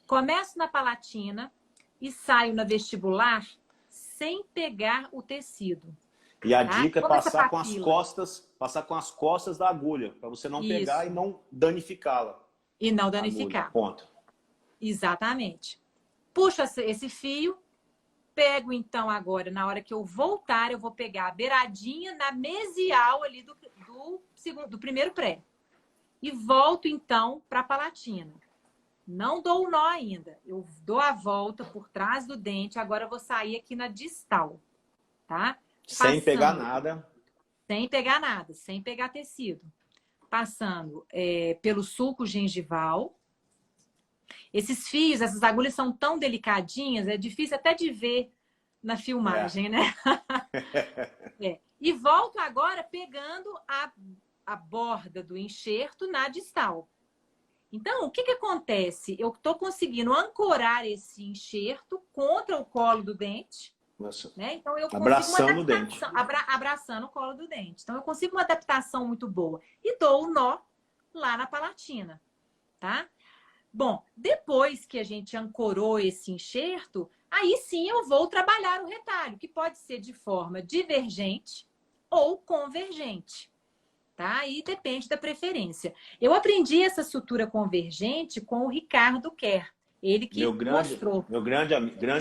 Começo na palatina e saio na vestibular sem pegar o tecido. E a dica é passar com as costas da agulha, para você não pegar e não danificá-la. E não danificar. Ponto. Exatamente. Puxo esse fio, pego então agora, na hora que eu voltar, eu vou pegar a beiradinha na mesial ali do primeiro pré. E volto então para a palatina. Não dou o nó ainda. Eu dou a volta por trás do dente. Agora eu vou sair aqui na distal, tá? Sem pegar nada. Sem pegar nada, sem pegar tecido. Passando pelo sulco gengival. Esses fios, essas agulhas são tão delicadinhas, é difícil até de ver na filmagem, né? E volto agora pegando a borda do enxerto na distal. Então, o que acontece? Eu estou conseguindo ancorar esse enxerto contra o colo do dente. Nossa. Né? Então, eu consigo abraçando o dente. Abraçando o colo do dente. Então, eu consigo uma adaptação muito boa. E dou o nó lá na palatina, tá? Bom, depois que a gente ancorou esse enxerto, aí sim eu vou trabalhar o retalho, que pode ser de forma divergente ou convergente. Tá? Aí depende da preferência. Eu aprendi essa sutura convergente com o Ricardo Kerr. Ele que mostrou. Meu grande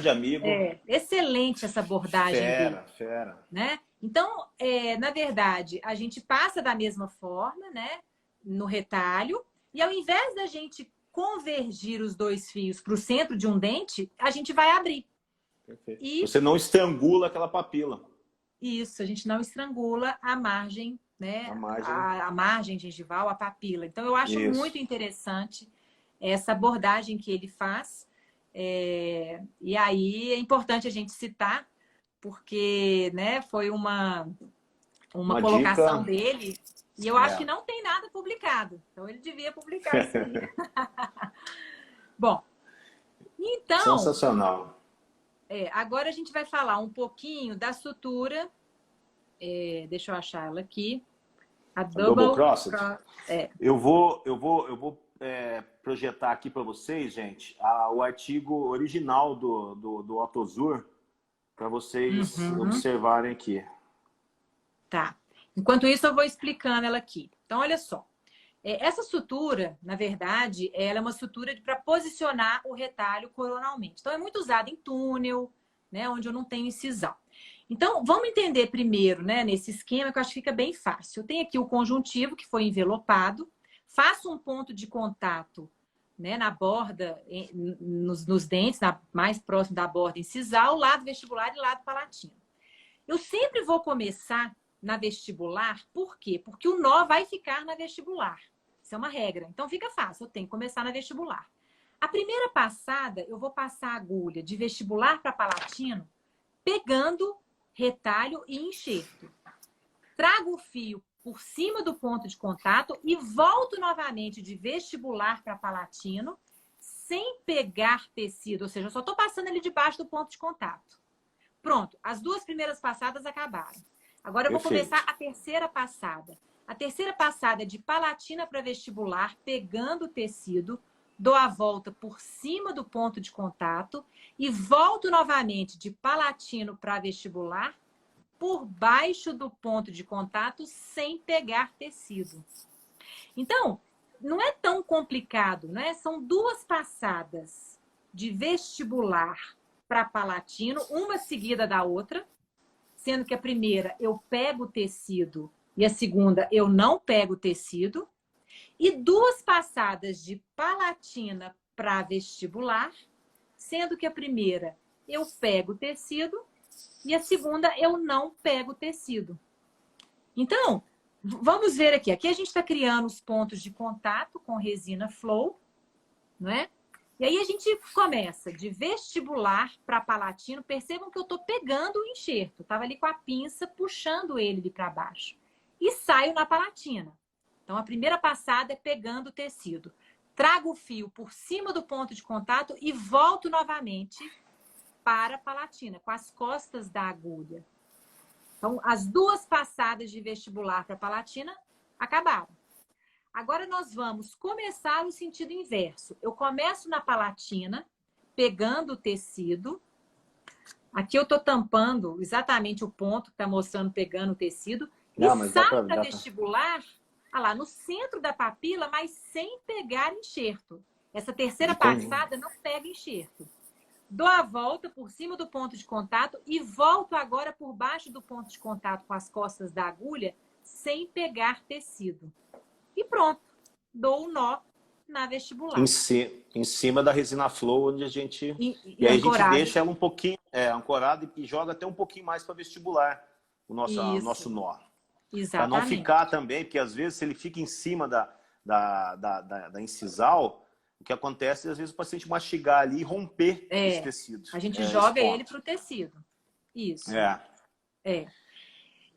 amigo. Excelente essa abordagem dele. Fera. Né? Então, na verdade, a gente passa da mesma forma, né? No retalho. E ao invés da gente convergir os dois fios para o centro de um dente, a gente vai abrir. Perfeito. E você não estrangula aquela papila. Isso, a gente não estrangula a margem, né? A margem gengival, a papila. Então, eu acho muito interessante essa abordagem que ele faz. E aí é importante a gente citar, porque né, foi uma colocação dele. E eu acho que não tem nada publicado. Então, ele devia publicar isso aí. Bom, então... Sensacional. Agora a gente vai falar um pouquinho da sutura. Deixa eu achar ela aqui. A double crossed. Eu vou projetar aqui para vocês, gente, o artigo original do Otosur, para vocês observarem aqui. Tá. Enquanto isso, eu vou explicando ela aqui. Então, olha só. Essa sutura, na verdade, ela é uma sutura para posicionar o retalho coronalmente. Então, é muito usada em túnel, né, onde eu não tenho incisão. Então, vamos entender primeiro, né, nesse esquema, que eu acho que fica bem fácil. Eu tenho aqui o conjuntivo, que foi envelopado. Faço um ponto de contato, né, na borda, nos dentes, mais próximo da borda incisal, lado vestibular e lado palatino. Eu sempre vou começar na vestibular, por quê? Porque o nó vai ficar na vestibular. Isso é uma regra. Então, fica fácil, eu tenho que começar na vestibular. A primeira passada, eu vou passar a agulha de vestibular para palatino, pegando retalho e enxerto. Trago o fio por cima do ponto de contato e volto novamente de vestibular para palatino, sem pegar tecido, ou seja, eu só estou passando ele debaixo do ponto de contato. Pronto, as duas primeiras passadas acabaram. Agora eu vou começar a terceira passada. A terceira passada é de palatina para vestibular, pegando o tecido, dou a volta por cima do ponto de contato e volto novamente de palatino para vestibular, por baixo do ponto de contato, sem pegar tecido. Então, não é tão complicado, né? São 2 passadas de vestibular para palatino, uma seguida da outra, sendo que a primeira eu pego o tecido e a segunda eu não pego o tecido, e 2 passadas de palatina para vestibular, sendo que a primeira eu pego o tecido e a segunda eu não pego o tecido. Então, vamos ver aqui. Aqui a gente está criando os pontos de contato com resina flow, não é? E aí a gente começa de vestibular para palatino. Percebam que eu estou pegando o enxerto. Estava ali com a pinça, puxando ele para baixo. E saio na palatina. Então, a primeira passada é pegando o tecido. Trago o fio por cima do ponto de contato e volto novamente para a palatina, com as costas da agulha. Então, as 2 passadas de vestibular para a palatina acabaram. Agora, nós vamos começar no sentido inverso. Eu começo na palatina, pegando o tecido. Aqui eu estou tampando exatamente o ponto que está mostrando pegando o tecido. Não, E saio para vestibular, lá, no centro da papila, mas sem pegar enxerto. Essa terceira passada não pega enxerto. Dou a volta por cima do ponto de contato e volto agora por baixo do ponto de contato com as costas da agulha, sem pegar tecido. E pronto, dou o nó na vestibular. Em cima da resina flow, onde a gente... E aí ancorado. A gente deixa ela um pouquinho ancorada e joga até um pouquinho mais para vestibular o nosso nó. Exatamente. Para não ficar também, porque às vezes se ele fica em cima da incisal, o que acontece é às vezes o paciente mastigar ali e romper esse tecido. A gente joga ele para o tecido. Isso.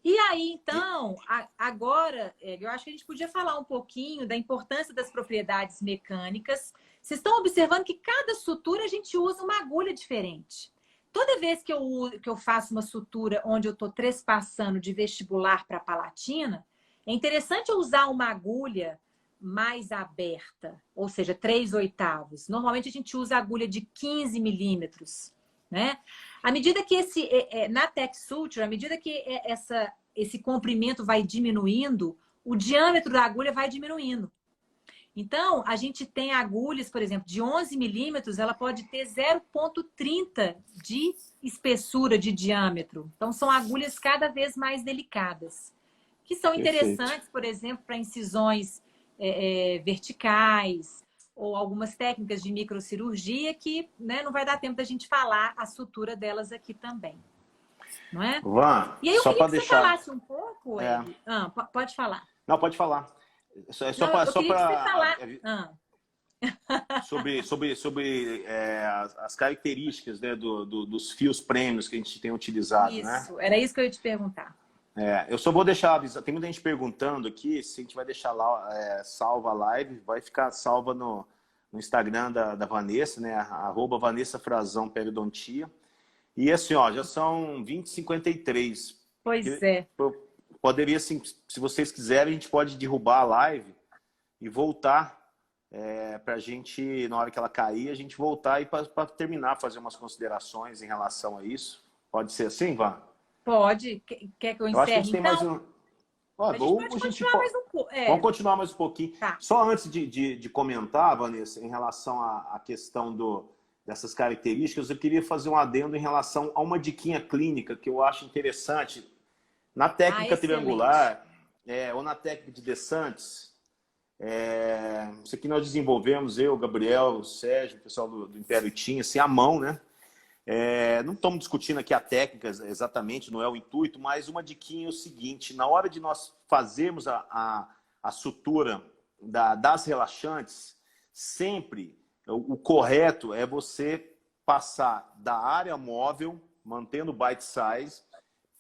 E aí, então, agora, eu acho que a gente podia falar um pouquinho da importância das propriedades mecânicas. Vocês estão observando que cada sutura a gente usa uma agulha diferente. Toda vez que eu faço uma sutura onde eu estou trespassando de vestibular para palatina, é interessante eu usar uma agulha mais aberta, ou seja, 3/8. Normalmente a gente usa agulha de 15 milímetros, né? À medida que na Tech Suture, à medida que esse comprimento vai diminuindo, o diâmetro da agulha vai diminuindo. Então, a gente tem agulhas, por exemplo, de 11 milímetros, ela pode ter 0,30 de espessura de diâmetro. Então, são agulhas cada vez mais delicadas, que são interessantes, por exemplo, para incisões verticais, ou algumas técnicas de microcirurgia que, né, não vai dar tempo da gente falar a sutura delas aqui também. Não é? Van, e aí eu só queria que deixar... você falasse um pouco, pode falar. Não, pode falar. Só para sobre as características, né, dos fios prêmios que a gente tem utilizado. Isso, né? Era isso que eu ia te perguntar. Eu só vou deixar avisado. Tem muita gente perguntando aqui se a gente vai deixar lá salva a live. Vai ficar salva no Instagram da Vanessa, né? @VanessaFrazão Periodontia. E assim, ó, já são 20h53. Pois é. Poderia, assim, se vocês quiserem, a gente pode derrubar a live e voltar para a gente, na hora que ela cair, a gente voltar e para terminar, fazer umas considerações em relação a isso. Pode ser assim, Van? Pode. Quer que eu encerre, eu acho que a gente tem então? mais um... A gente pode continuar mais um pouco. Vamos continuar mais um pouquinho. Tá. Só antes de comentar, Vanessa, em relação à questão dessas características, eu queria fazer um adendo em relação a uma diquinha clínica que eu acho interessante. Na técnica triangular, ou na técnica de Desantes, isso aqui nós desenvolvemos, eu, o Gabriel, o Sérgio, o pessoal do Império Team, assim, à mão, né? Não estamos discutindo aqui a técnica exatamente, não é o intuito, mas uma diquinha é o seguinte: na hora de nós fazermos a sutura das relaxantes, sempre o correto é você passar da área móvel, mantendo bite size,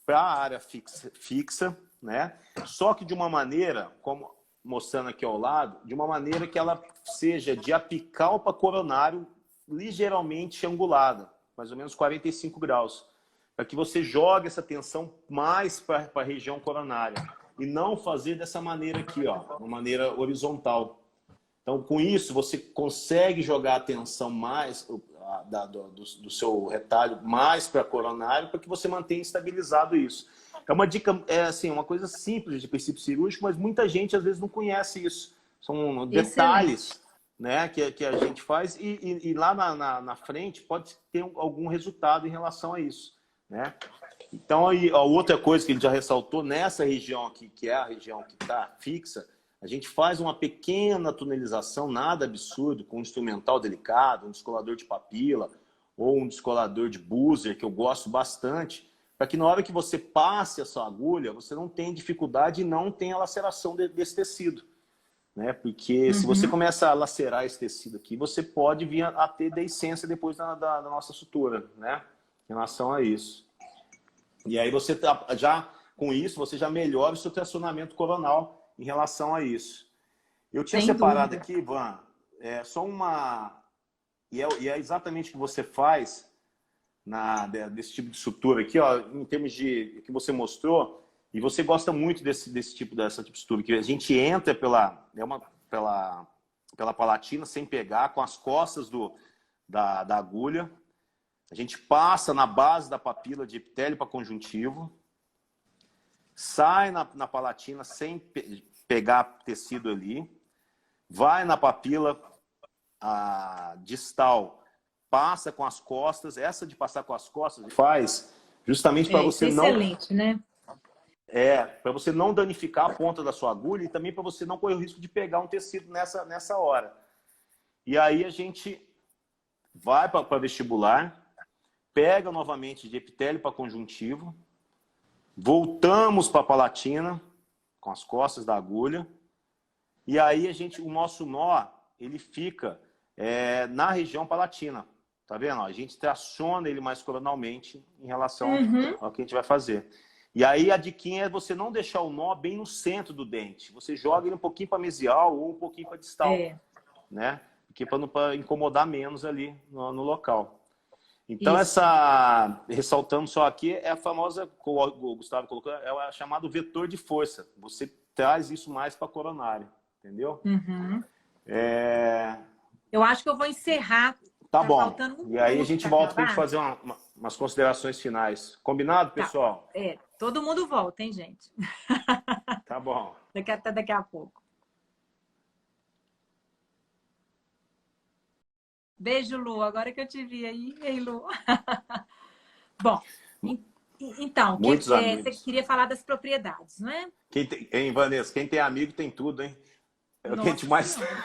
para a área fixa, né? Só que de uma maneira, como mostrando aqui ao lado, de uma maneira que ela seja de apical para coronário ligeiramente angulada, mais ou menos 45 graus, para que você jogue essa tensão mais para a região coronária e não fazer dessa maneira aqui, ó, uma maneira horizontal. Então, com isso, você consegue jogar a tensão mais do seu retalho mais para coronário, para que você mantenha estabilizado isso. É uma dica, assim, uma coisa simples de princípio cirúrgico, mas muita gente às vezes não conhece isso. São Excelente. detalhes, né, que a gente faz e lá na frente pode ter algum resultado em relação a isso, né? Então, aí, a outra coisa que ele já ressaltou, nessa região aqui, que é a região que está fixa, a gente faz uma pequena tunelização, nada absurdo, com um instrumental delicado, um descolador de papila ou um descolador de buzzer, que eu gosto bastante, para que na hora que você passe a sua agulha, você não tenha dificuldade e não tenha laceração desse tecido. Né? Porque se você começa a lacerar esse tecido aqui, você pode vir a ter deiscência depois da nossa sutura, né? Em relação a isso. E aí você já, com isso, você já melhora o seu tracionamento coronal em relação a isso. Eu tinha Sem separado dúvida. aqui, Ivan, só uma... E é exatamente o que você faz desse tipo de sutura aqui, ó, em termos de que você mostrou, e você gosta muito dessa tipo de sutura, que a gente entra pela palatina sem pegar, com as costas da agulha. A gente passa na base da papila de epitélio para conjuntivo, sai na palatina sem pegar tecido ali, vai na papila distal, passa com as costas. Essa de passar com as costas faz justamente para Isso você é excelente, né? para você não danificar a ponta da sua agulha e também para você não correr o risco de pegar um tecido nessa hora. E aí a gente vai para vestibular, pega novamente de epitélio para conjuntivo, voltamos para a palatina com as costas da agulha, e aí o nosso nó, ele fica na região palatina, tá vendo? A gente traciona ele mais coronalmente em relação ao que a gente vai fazer. E aí a diquinha é você não deixar o nó bem no centro do dente, você joga ele um pouquinho para mesial ou um pouquinho para distal, né? Porque para não incomodar menos ali no local. Então, ressaltando só aqui, é a famosa, como o Gustavo colocou, é a chamada vetor de força. Você traz isso mais para a coronária, entendeu? Eu acho que eu vou encerrar. Tá bom. Faltando um E aí a minuto gente pra volta para a acabar. gente fazer umas considerações finais. Combinado, Tá. pessoal? Todo mundo volta, hein, gente? Tá bom. Até daqui a pouco. Beijo, Lu. Agora que eu te vi aí. Ei, Lu. Bom, então, Muitos você amigos. queria falar das propriedades, não é? Hein, Vanessa? Quem tem amigo tem tudo, hein? É o que a gente Nossa mais... Senhora.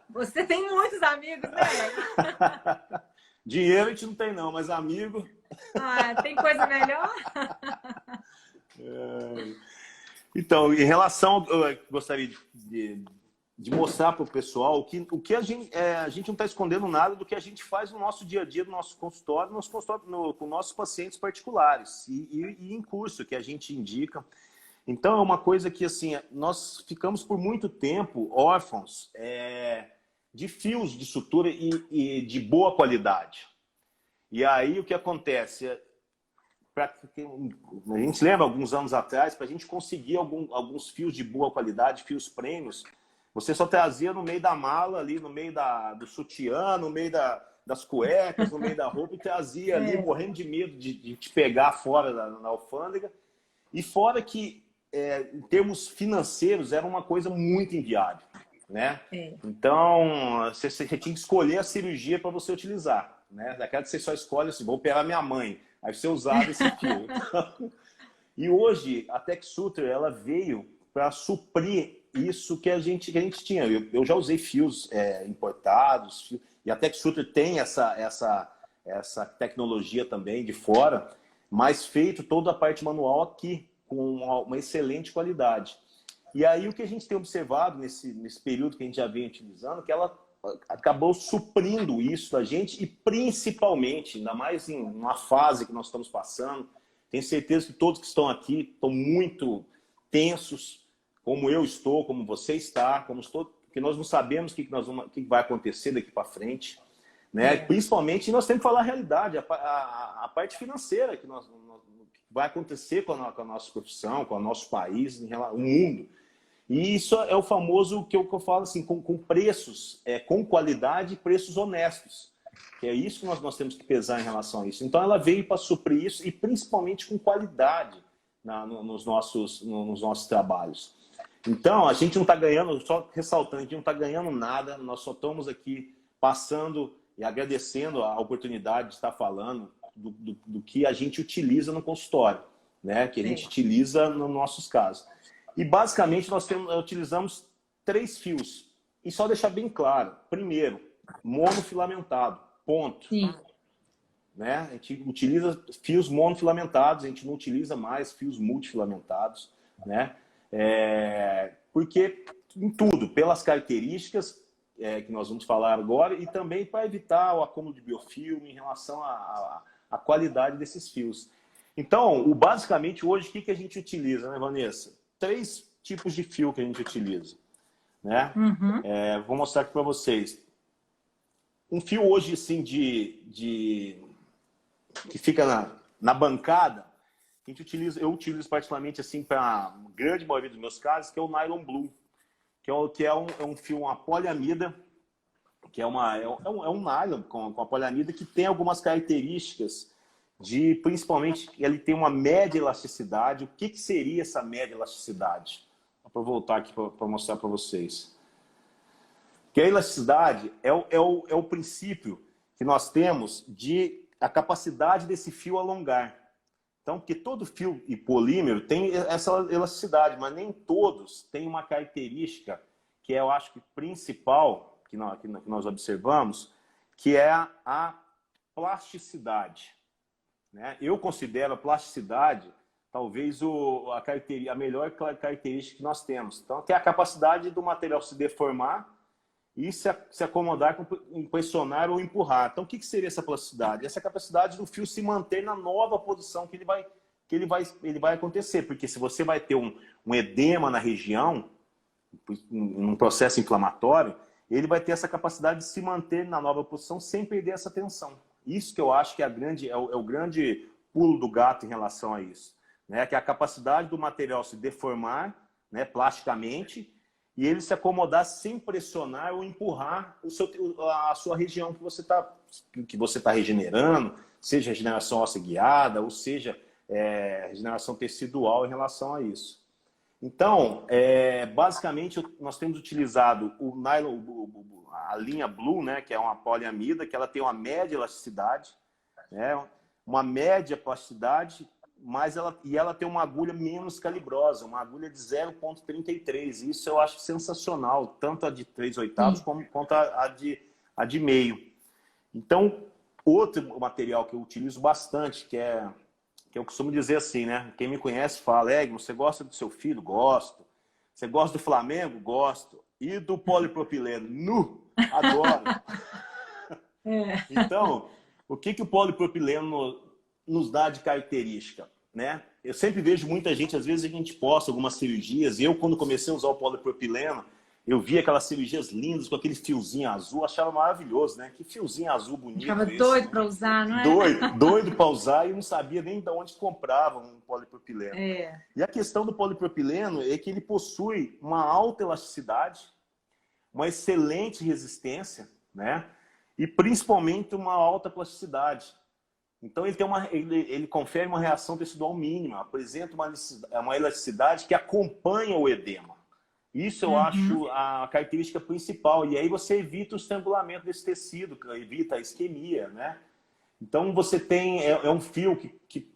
Você tem muitos amigos, né? Dinheiro a gente não tem, não, mas amigo... Tem coisa melhor? Então, em relação... Eu gostaria de mostrar para o pessoal o que a gente não está escondendo nada do que a gente faz no nosso dia a dia, no nosso consultório, com nossos pacientes particulares e em curso que a gente indica. Então, é uma coisa que, assim, nós ficamos por muito tempo órfãos de fios de sutura e de boa qualidade. E aí, o que acontece? A gente lembra, alguns anos atrás, para a gente conseguir alguns fios de boa qualidade, fios prêmios, você só trazia no meio da mala, ali no meio do sutiã, no meio das cuecas, no meio da roupa, e trazia ali, morrendo de medo de te pegar fora na alfândega. E fora que, em termos financeiros, era uma coisa muito inviável, né? Então, você tinha que escolher a cirurgia para você utilizar, né? Daquela que você só escolhe assim, vou operar minha mãe. Aí você usava esse fio. Então, e hoje, a TechSuture, ela veio para suprir isso que a gente tinha. Eu já usei fios importados, e a TechSuture tem essa tecnologia também de fora, mas feito toda a parte manual aqui, com uma excelente qualidade. E aí o que a gente tem observado nesse período que a gente já vem utilizando, que ela acabou suprindo isso da gente e principalmente, ainda mais em uma fase que nós estamos passando, tenho certeza que todos que estão aqui estão muito tensos, como eu estou, como você está, porque nós não sabemos o que vai acontecer daqui para frente, né? Principalmente nós temos que falar a realidade, a parte financeira que vai acontecer com a nossa profissão, com o nosso país, o mundo. E isso é o famoso que eu falo assim, com preços, com qualidade e preços honestos. Que é isso que nós temos que pesar em relação a isso. Então ela veio para suprir isso e principalmente com qualidade nos nossos trabalhos. Então, a gente não está ganhando, só ressaltando, a gente não está ganhando nada, nós só estamos aqui passando e agradecendo a oportunidade de estar falando do que a gente utiliza no consultório, né? Que a gente utiliza nos nossos casos. E basicamente nós utilizamos 3 fios. E só deixar bem claro, primeiro, monofilamentado, ponto. Sim. Né? A gente utiliza fios monofilamentados, a gente não utiliza mais fios multifilamentados, né? Porque em tudo, pelas características que nós vamos falar agora e também para evitar o acúmulo de biofilme em relação à qualidade desses fios. Então, basicamente hoje o que a gente utiliza, né, Vanessa? 3 tipos de fio que a gente utiliza, né? Uhum. Vou mostrar aqui para vocês. Um fio hoje, assim, que fica na bancada, eu utilizo particularmente assim para a grande maioria dos meus casos, que é o nylon blue, que é um fio, uma poliamida, que é um nylon com a poliamida que tem algumas características principalmente, ele tem uma média elasticidade. O que seria essa média elasticidade? Vou voltar aqui para mostrar para vocês. Que a elasticidade é o princípio que nós temos a capacidade desse fio alongar. Então, porque todo fio e polímero tem essa elasticidade, mas nem todos têm uma característica que eu acho que principal que nós observamos, que é a plasticidade. Né? Eu considero a plasticidade talvez a melhor característica que nós temos. Então, que é a capacidade do material se deformar e se acomodar, pressionar ou empurrar. Então, o que seria essa plasticidade? Essa capacidade do fio se manter na nova posição que ele vai acontecer. Porque se você vai ter um edema na região, um processo inflamatório, ele vai ter essa capacidade de se manter na nova posição sem perder essa tensão. Isso que eu acho que é o grande pulo do gato em relação a isso. Né? Que é a capacidade do material se deformar, né, plasticamente, e ele se acomodar sem pressionar ou empurrar a sua região que você tá regenerando, seja regeneração óssea guiada, ou seja, regeneração tecidual em relação a isso. Então, basicamente, nós temos utilizado o nylon, a linha Blue, né, que é uma poliamida, que ela tem uma média elasticidade, né, uma média plasticidade, mas ela tem uma agulha menos calibrosa, uma agulha de 0,33. Isso eu acho sensacional, tanto a de 3/8 quanto a de meio. Então, outro material que eu utilizo bastante, que eu costumo dizer assim, né? Quem me conhece fala, Egno, você gosta do seu filho? Gosto. Você gosta do Flamengo? Gosto. E do polipropileno? Adoro. Então, o que o polipropileno nos dá de característica? Né? Eu sempre vejo muita gente, às vezes a gente posta algumas cirurgias, e eu quando comecei a usar o polipropileno, eu vi aquelas cirurgias lindas com aquele fiozinho azul, achava maravilhoso, né? Que fiozinho azul bonito. Ficava doido para usar, não é? Doido para usar, e não sabia nem de onde comprava um polipropileno. E a questão do polipropileno é que ele possui uma alta elasticidade, uma excelente resistência, né? E principalmente uma alta plasticidade. Então ele confere uma reação tecidual mínima, apresenta uma elasticidade que acompanha o edema. Isso eu acho a característica principal. E aí você evita o estrangulamento desse tecido, evita a isquemia, né? Então você tem um fio que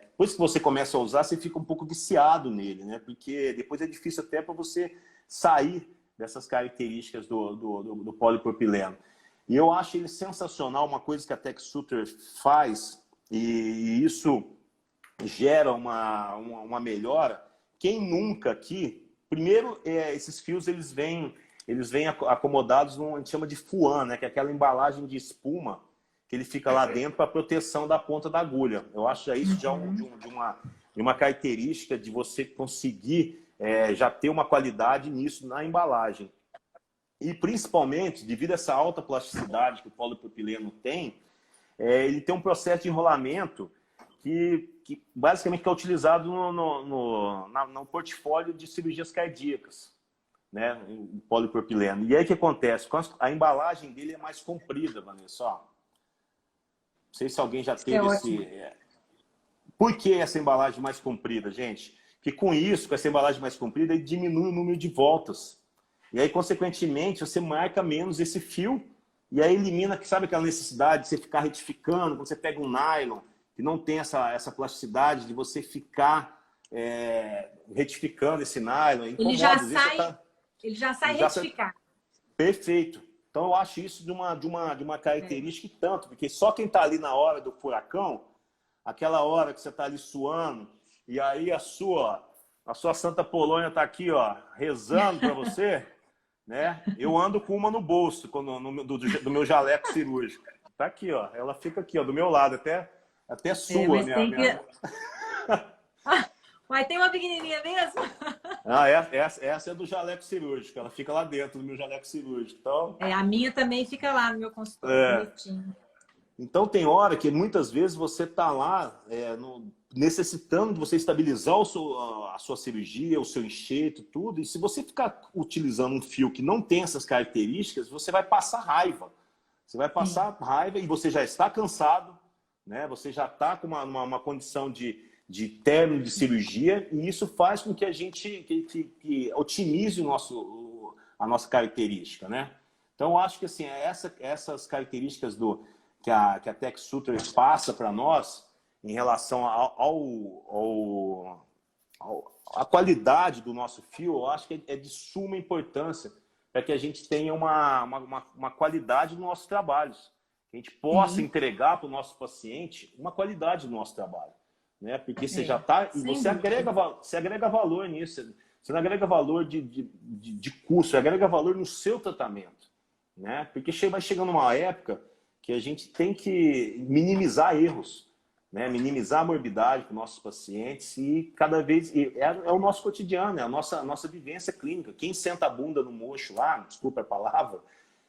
depois que você começa a usar, você fica um pouco viciado nele, né? Porque depois é difícil até para você sair dessas características do polipropileno. E eu acho ele sensacional, uma coisa que a TechSuture faz, e isso gera uma melhora. Quem nunca aqui... Primeiro, esses fios eles vêm acomodados num, a gente chama de fuan, né? Que é aquela embalagem de espuma que ele fica lá dentro para proteção da ponta da agulha. Eu acho isso já de uma característica de você conseguir já ter uma qualidade nisso na embalagem. E principalmente, devido a essa alta plasticidade que o polipropileno tem, ele tem um processo de enrolamento que basicamente é utilizado no portfólio de cirurgias cardíacas, né? O polipropileno. E aí o que acontece? A embalagem dele é mais comprida, Vanessa. Ó. Não sei se alguém já teve esse... Por que essa embalagem mais comprida, gente? que com isso, com essa embalagem mais comprida, ele diminui o número de voltas. E aí, consequentemente, você marca menos esse fio e aí elimina, sabe aquela necessidade de você ficar retificando, quando você pega um nylon, que não tem essa plasticidade de você ficar retificando esse nylon. Ele já sai retificado. Perfeito. Então, eu acho isso de uma característica e tanto, porque só quem está ali na hora do furacão, aquela hora que você está ali suando, e aí a sua Santa Polônia está aqui, ó, rezando para você, né? Eu ando com uma no bolso, do meu jaleco cirúrgico. Tá aqui, ó. Ela fica aqui, ó, do meu lado, até sua, Mas tem uma pequenininha mesmo? Essa é do jaleco cirúrgico. Ela fica lá dentro do meu jaleco cirúrgico. Então, a minha também fica lá no meu consultório. Então, tem hora que muitas vezes você está lá necessitando de você estabilizar a sua cirurgia, o seu enxerto, tudo. E se você ficar utilizando um fio que não tem essas características, você vai passar raiva. Você vai passar raiva e você já está cansado, né? Você já está com uma condição de término de cirurgia, e isso faz com que a gente que otimize a nossa característica, né? Então, eu acho que assim, essas características que a Tech Suture passa para nós em relação à qualidade do nosso fio, eu acho que é de suma importância para que a gente tenha uma qualidade nos nossos trabalhos. Que a gente possa entregar para o nosso paciente uma qualidade no nosso trabalho. Né? Porque você já está... E você agrega valor nisso. Você não agrega valor de custo, você agrega valor no seu tratamento. Né? Porque vai chegando uma época que a gente tem que minimizar erros, né? Minimizar a morbidade para os nossos pacientes e cada vez... É o nosso cotidiano, é a nossa vivência clínica. Quem senta a bunda no mocho lá, desculpa a palavra,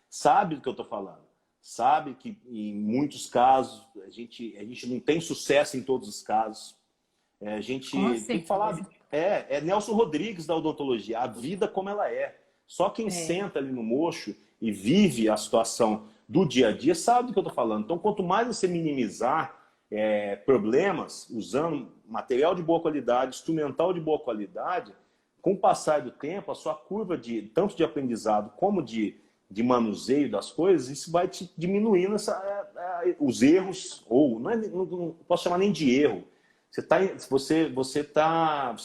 sabe do que eu estou falando. Sabe que em muitos casos a gente não tem sucesso em todos os casos. A gente tem que falar... É Nelson Rodrigues da odontologia, a vida como ela é. Só quem senta ali no mocho e vive a situação do dia a dia sabe do que eu estou falando. Então, quanto mais você minimizar problemas usando material de boa qualidade, instrumental de boa qualidade, com o passar do tempo, a sua curva tanto de aprendizado como de manuseio das coisas, isso vai te diminuindo os erros, ou não posso chamar nem de erro. Você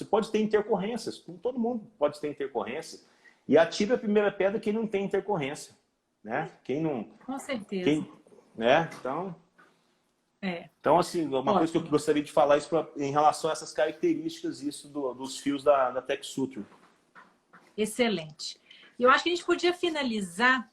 pode ter intercorrências, todo mundo pode ter intercorrência, e atire a primeira pedra quem não tem intercorrência, né? Quem não... Com certeza. Né? Então, assim, uma coisa que eu gostaria de falar em relação a essas características dos fios da Tech Suture. Excelente. E eu acho que a gente podia finalizar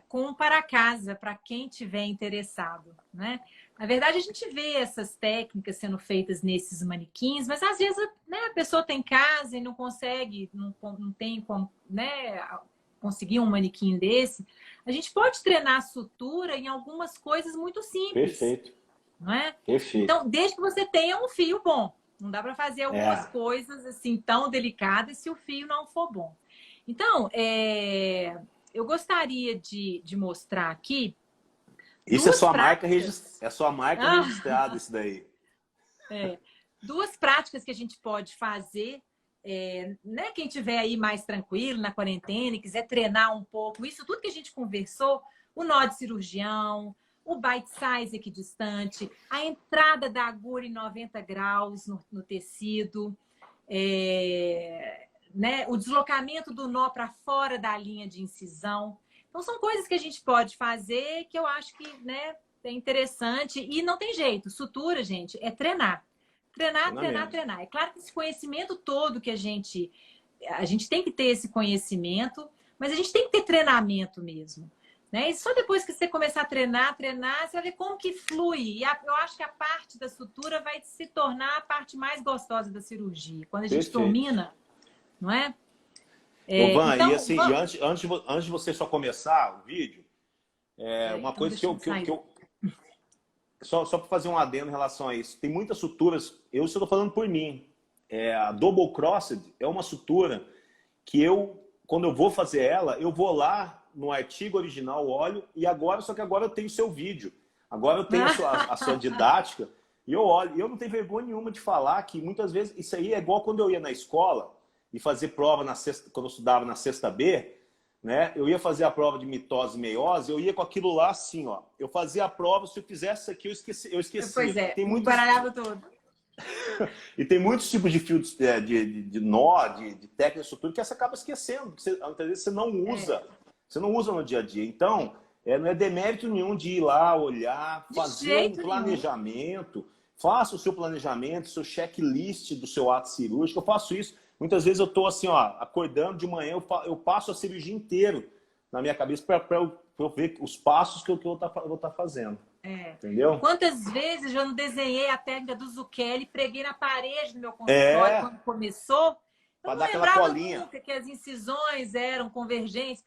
com um para casa, para quem tiver interessado, né? Na verdade, a gente vê essas técnicas sendo feitas nesses manequins, mas às vezes, né, a pessoa tem casa e não consegue, não tem como, né, conseguir um manequim desse. A gente pode treinar a sutura em algumas coisas muito simples. Perfeito. Não é? Perfeito. Então, desde que você tenha um fio bom. Não dá para fazer algumas coisas assim tão delicadas se o fio não for bom. Então, eu gostaria de mostrar aqui. Isso é sua marca registrada, isso daí. Duas práticas que a gente pode fazer. Né, quem tiver aí mais tranquilo na quarentena e quiser treinar um pouco, isso tudo que a gente conversou, o nó de cirurgião, o bite size equidistante, a entrada da agulha em 90 graus no tecido, né, o deslocamento do nó para fora da linha de incisão. Então, são coisas que a gente pode fazer que eu acho que, né, é interessante. E não tem jeito. Sutura, gente, é treinar. Treinar. É claro que esse conhecimento todo que a gente tem que ter esse conhecimento, mas a gente tem que ter treinamento mesmo. Né? E só depois que você começar a treinar, você vai ver como que flui. E eu acho que a parte da sutura vai se tornar a parte mais gostosa da cirurgia. Quando a gente domina, não é? Van, então, e assim, antes de você só começar o vídeo, uma então coisa que eu só para fazer um adendo em relação a isso. Tem muitas suturas, eu estou falando por mim. A Double Crossed é uma sutura que quando eu vou fazer ela, eu vou lá no artigo original, olho, só que agora eu tenho o seu vídeo. Agora eu tenho a sua didática. E eu olho, e eu não tenho vergonha nenhuma de falar que muitas vezes isso aí é igual quando eu ia na escola e fazer prova na sexta, quando eu estudava na sexta B, né? Eu ia fazer a prova de mitose e meiose, eu ia com aquilo lá assim, ó. Eu fazia a prova, se eu fizesse isso aqui, eu Pois esquecia. é, Tem me muitos, baralhava todo. e tem muitos tipos de fio de nó, de técnica de estrutura que você acaba esquecendo, que você, muitas vezes você não usa no dia a dia. Então, não é demérito nenhum de ir lá, olhar, De fazer um jeito nenhum. planejamento, faça o seu planejamento, seu checklist do seu ato cirúrgico. Eu faço isso. Muitas vezes eu estou assim, ó, acordando de manhã, eu passo a cirurgia inteira na minha cabeça para eu ver os passos que eu vou estar fazendo. Entendeu? Quantas vezes eu não desenhei a técnica do Zucchelli, preguei na parede do meu consultório quando começou. Eu Para não dar aquela lembrava colinha. nunca que as incisões eram convergentes.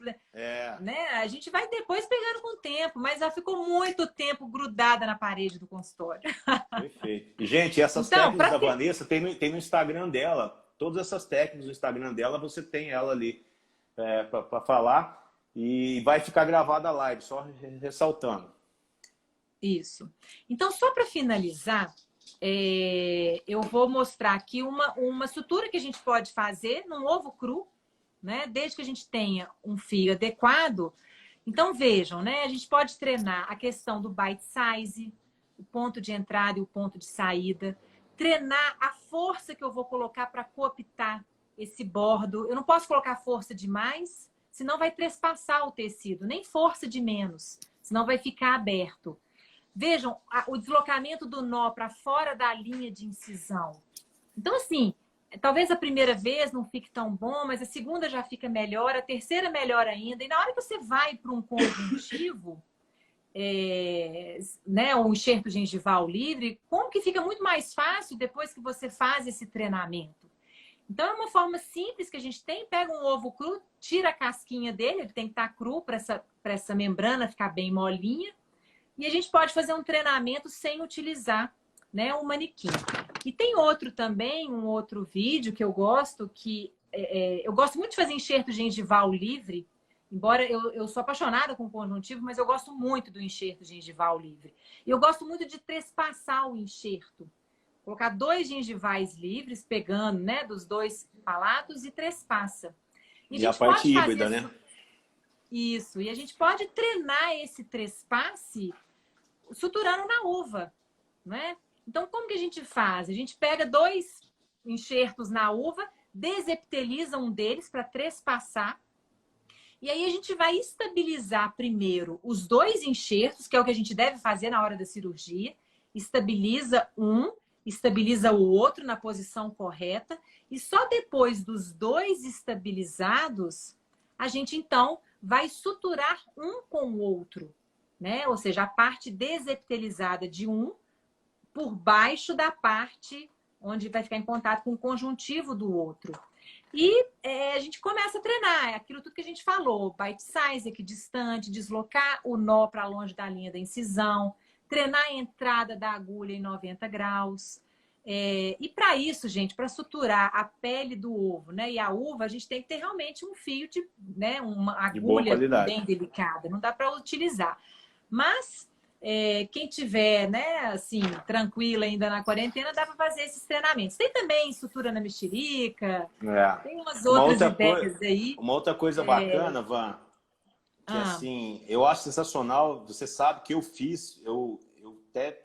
Né? A gente vai depois pegando com o tempo, mas ela ficou muito tempo grudada na parede do consultório. Perfeito. E, gente, essas técnicas da Vanessa tem no Instagram dela. Todas essas técnicas no Instagram dela, você tem ela ali para falar. E vai ficar gravada a live, só ressaltando. Isso. Então, só para finalizar, eu vou mostrar aqui uma sutura que a gente pode fazer num ovo cru, né? Desde que a gente tenha um fio adequado. Então, vejam, né? A gente pode treinar a questão do bite size, o ponto de entrada e o ponto de saída. Treinar a força que eu vou colocar para cooptar esse bordo. Eu não posso colocar força demais, senão vai trespassar o tecido. Nem força de menos, senão vai ficar aberto. Vejam o deslocamento do nó para fora da linha de incisão. Então, assim, talvez a primeira vez não fique tão bom, mas a segunda já fica melhor, a terceira melhor ainda. E na hora que você vai para um conjuntivo, né, um enxerto gengival livre, como que fica muito mais fácil depois que você faz esse treinamento? Então, é uma forma simples que a gente tem. Pega um ovo cru, tira a casquinha dele, ele tem que estar cru para essa membrana ficar bem molinha. E a gente pode fazer um treinamento sem utilizar, né, um manequim. E tem outro também, um outro vídeo que eu gosto, eu gosto muito de fazer enxerto gengival livre, embora eu sou apaixonada com conjuntivo, mas eu gosto muito do enxerto gengival livre. E eu gosto muito de trespassar o enxerto. Colocar 2 gengivais livres, pegando, né, dos 2 palatos e trespassa. E a parte híbrida, né? Isso. E a gente pode treinar esse trespasse suturando na uva, né? Então, como que a gente faz? A gente pega 2 enxertos na uva, desepiteliza um deles para trespassar. E aí a gente vai estabilizar primeiro os 2 enxertos, que é o que a gente deve fazer na hora da cirurgia. Estabiliza um, estabiliza o outro na posição correta. E só depois dos 2 estabilizados, a gente então vai suturar um com o outro, né? Ou seja, a parte desepitelizada de um por baixo da parte onde vai ficar em contato com o conjuntivo do outro. E a gente começa a treinar, aquilo tudo que a gente falou, bite size, equidistante, deslocar o nó para longe da linha da incisão, treinar a entrada da agulha em 90 graus. E para isso, gente, para suturar a pele do ovo, né, e a uva, a gente tem que ter realmente um fio né, uma agulha bem delicada, não dá para utilizar. Mas quem tiver, né, assim, tranquila ainda na quarentena, dá para fazer esses treinamentos. Tem também sutura na mexerica, tem umas outras ideias aí. Uma outra coisa bacana, Van, que assim, eu acho sensacional, você sabe que eu até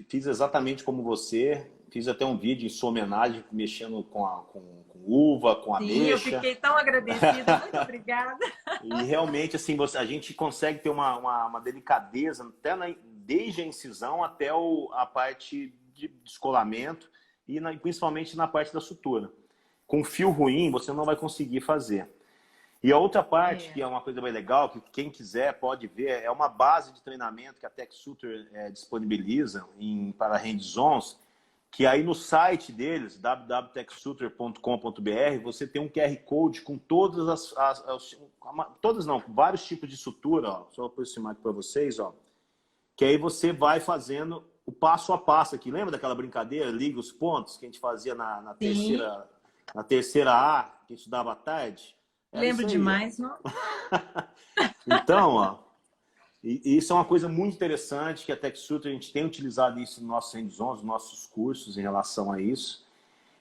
fiz exatamente como você, fiz até um vídeo em sua homenagem, mexendo com uva, com ameixa. Eu fiquei tão agradecida, muito obrigada. E realmente, assim, a gente consegue ter uma delicadeza, até desde a incisão até a parte de descolamento e principalmente na parte da sutura. Com fio ruim, você não vai conseguir fazer. E a outra parte, que é uma coisa bem legal, que quem quiser pode ver, é uma base de treinamento que a TechSuture disponibiliza para hands-ons, que aí no site deles, www.techsuture.com.br, você tem um QR Code com todas vários tipos de sutura, ó. Só vou aproximar aqui para vocês, ó. Que aí você vai fazendo o passo a passo aqui. Lembra daquela brincadeira, liga os pontos, que a gente fazia na terceira A, que a gente estudava à tarde? Lembro demais, não? Então, ó, E isso é uma coisa muito interessante, que a TechSutra, a gente tem utilizado isso nos nossos hands-on, nos nossos cursos em relação a isso.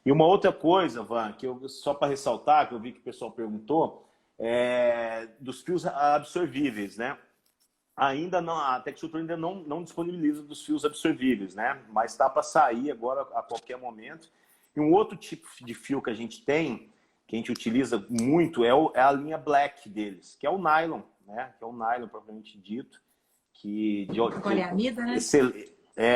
E uma outra coisa, Van, que só para ressaltar, que eu vi que o pessoal perguntou, dos fios absorvíveis, né? Ainda não, a TechSutra ainda não disponibiliza dos fios absorvíveis, né? Mas está para sair agora a qualquer momento. E um outro tipo de fio que a gente tem, que a gente utiliza muito, é a linha Black deles, que é o nylon, né? Que é o nylon propriamente dito, que de Poliamida, né?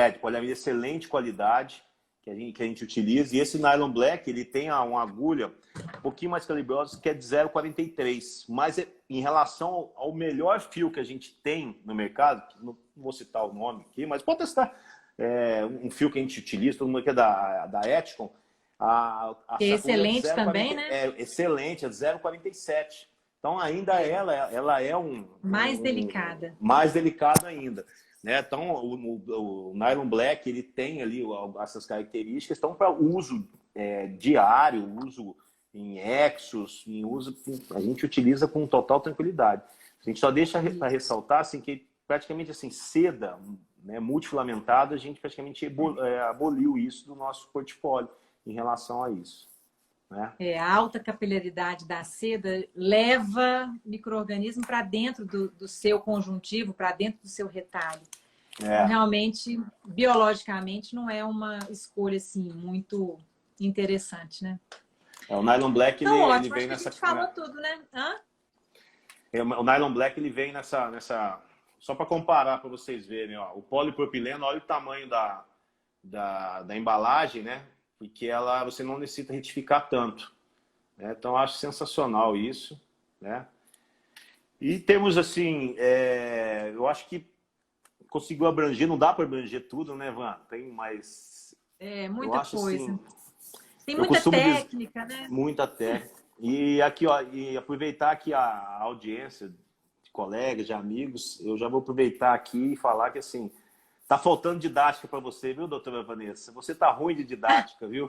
de poliamida excelente qualidade, que a gente utiliza. E esse nylon Black, ele tem uma agulha um pouquinho mais calibrosa, que é de 0,43. Mas em relação ao melhor fio que a gente tem no mercado, não vou citar o nome aqui, mas pode testar, um fio que a gente utiliza, todo mundo aqui é da Eticon, que é excelente também, né? É excelente, é de 0,47. Então, ainda ela é mais delicada. Mais delicada ainda. Né? Então, o Nylon Black, ele tem ali essas características, estão para uso diário, uso em exos, a gente utiliza com total tranquilidade. A gente só deixa para ressaltar assim, que praticamente assim, seda, né, multifilamentada, a gente praticamente aboliu isso do nosso portfólio em relação a isso. Né? A alta capilaridade da seda leva micro-organismo para dentro do seu conjuntivo, para dentro do seu retalho. Então, realmente, biologicamente, não é uma escolha assim, muito interessante, né? O Nylon Black, então, ele ótimo, vem acho nessa... que a gente falou tudo, né? O Nylon Black, ele vem nessa... Só para comparar, para vocês verem, ó, o polipropileno, olha o tamanho da embalagem, né? Porque você não necessita retificar tanto. Né? Então, eu acho sensacional isso. Né? E temos, assim, eu acho que conseguiu abranger, não dá para abranger tudo, né, Van? Tem mais... muita coisa. Assim, tem muita técnica, né? Muita técnica. E aqui, ó, e aproveitar aqui a audiência de colegas, de amigos, eu já vou aproveitar aqui e falar que, assim, tá faltando didática para você, viu, doutora Vanessa? Você tá ruim de didática, viu?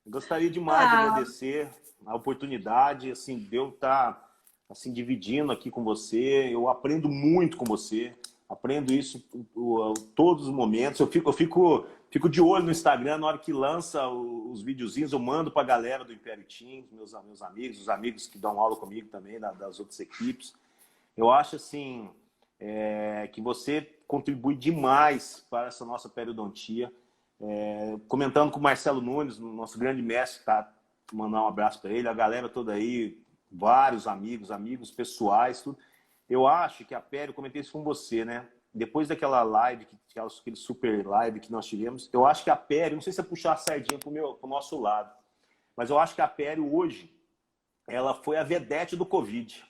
Gostaria demais de agradecer a oportunidade, assim, de eu estar assim, dividindo aqui com você. Eu aprendo muito com você, aprendo isso todos os momentos. Eu fico de olho no Instagram, na hora que lança os videozinhos, eu mando para a galera do Império Teams, meus amigos, os amigos que dão aula comigo também, das outras equipes. Eu acho, assim, que você contribui demais para essa nossa periodontia. Comentando com o Marcelo Nunes, nosso grande mestre, tá? Mandar um abraço para ele, a galera toda aí, vários amigos pessoais, tudo. Eu acho que a Pério, eu comentei isso com você, né? Depois daquela live, aquele super live que nós tivemos, eu acho que a Pério, não sei se é puxar a sardinha pro nosso lado, mas eu acho que a Pério hoje, ela foi a vedete do Covid.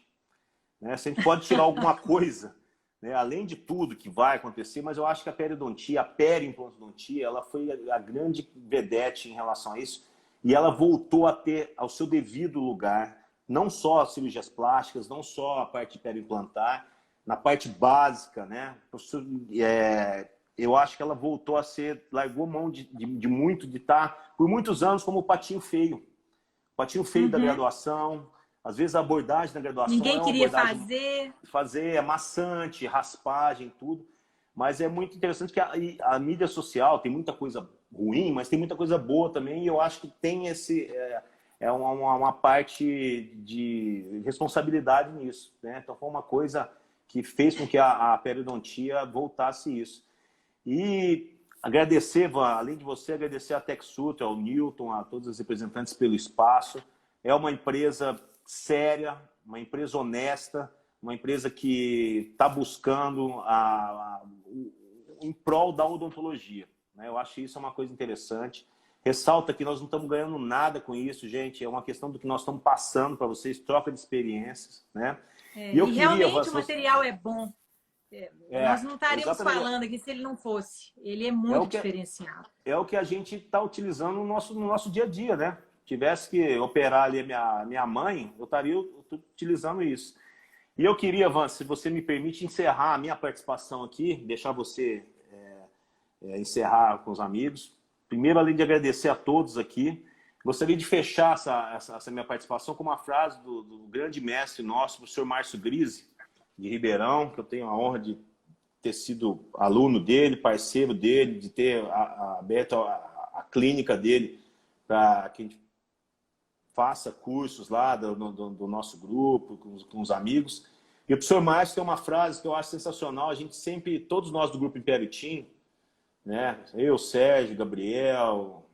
Né? Se a gente pode tirar alguma coisa, né? Além de tudo que vai acontecer, mas eu acho que a periodontia, a periimplantodontia, ela foi a grande vedete em relação a isso, e ela voltou a ter ao seu devido lugar, não só as cirurgias plásticas, não só a parte periimplantar, na parte básica, né? Eu acho que ela voltou a largou mão de estar por muitos anos como o patinho feio. O patinho feio da graduação. Às vezes a abordagem da graduação ninguém queria fazer, é maçante, raspagem, tudo. Mas é muito interessante que a mídia social tem muita coisa ruim, mas tem muita coisa boa também. E eu acho que tem uma parte de responsabilidade nisso. Né? Então foi uma coisa que fez com que a periodontia voltasse isso. E agradecer, além de você, agradecer a TechSutra, ao Newton, a todos os representantes pelo espaço. É uma empresa séria, uma empresa honesta, uma empresa que está buscando em prol da odontologia. Né? Eu acho isso uma coisa interessante. Ressalta que nós não estamos ganhando nada com isso, gente. É uma questão do que nós estamos passando para vocês, troca de experiências. Né? E realmente o material é bom. Nós não estaríamos falando aqui se ele não fosse. Ele é muito diferenciado. É o que a gente está utilizando no nosso dia a dia, né? Tivesse que operar ali a minha mãe, eu estaria utilizando isso. E eu queria, Van, se você me permite, encerrar a minha participação aqui, deixar você encerrar com os amigos. Primeiro, além de agradecer a todos aqui, gostaria de fechar essa minha participação com uma frase do grande mestre nosso, o professor Márcio Grise, de Ribeirão, que eu tenho a honra de ter sido aluno dele, parceiro dele, de ter aberto a clínica dele para que a gente faça cursos lá do nosso grupo, com os amigos. E o professor Márcio tem uma frase que eu acho sensacional. A gente sempre, todos nós do Grupo Império Team, né? Eu, Sérgio, Gabriel,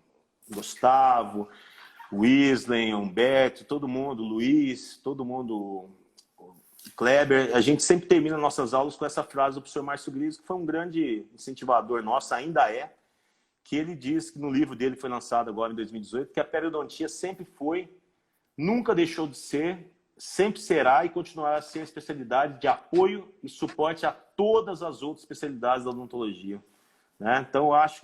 Gustavo, Wesley, Humberto, todo mundo, Luiz, todo mundo, Kleber, a gente sempre termina nossas aulas com essa frase do professor Márcio Gris, que foi um grande incentivador nosso, ainda é, que ele diz que no livro dele, foi lançado agora em 2018, que a periodontia sempre foi, nunca deixou de ser, sempre será e continuará a ser a especialidade de apoio e suporte a todas as outras especialidades da odontologia. Né? Então, eu acho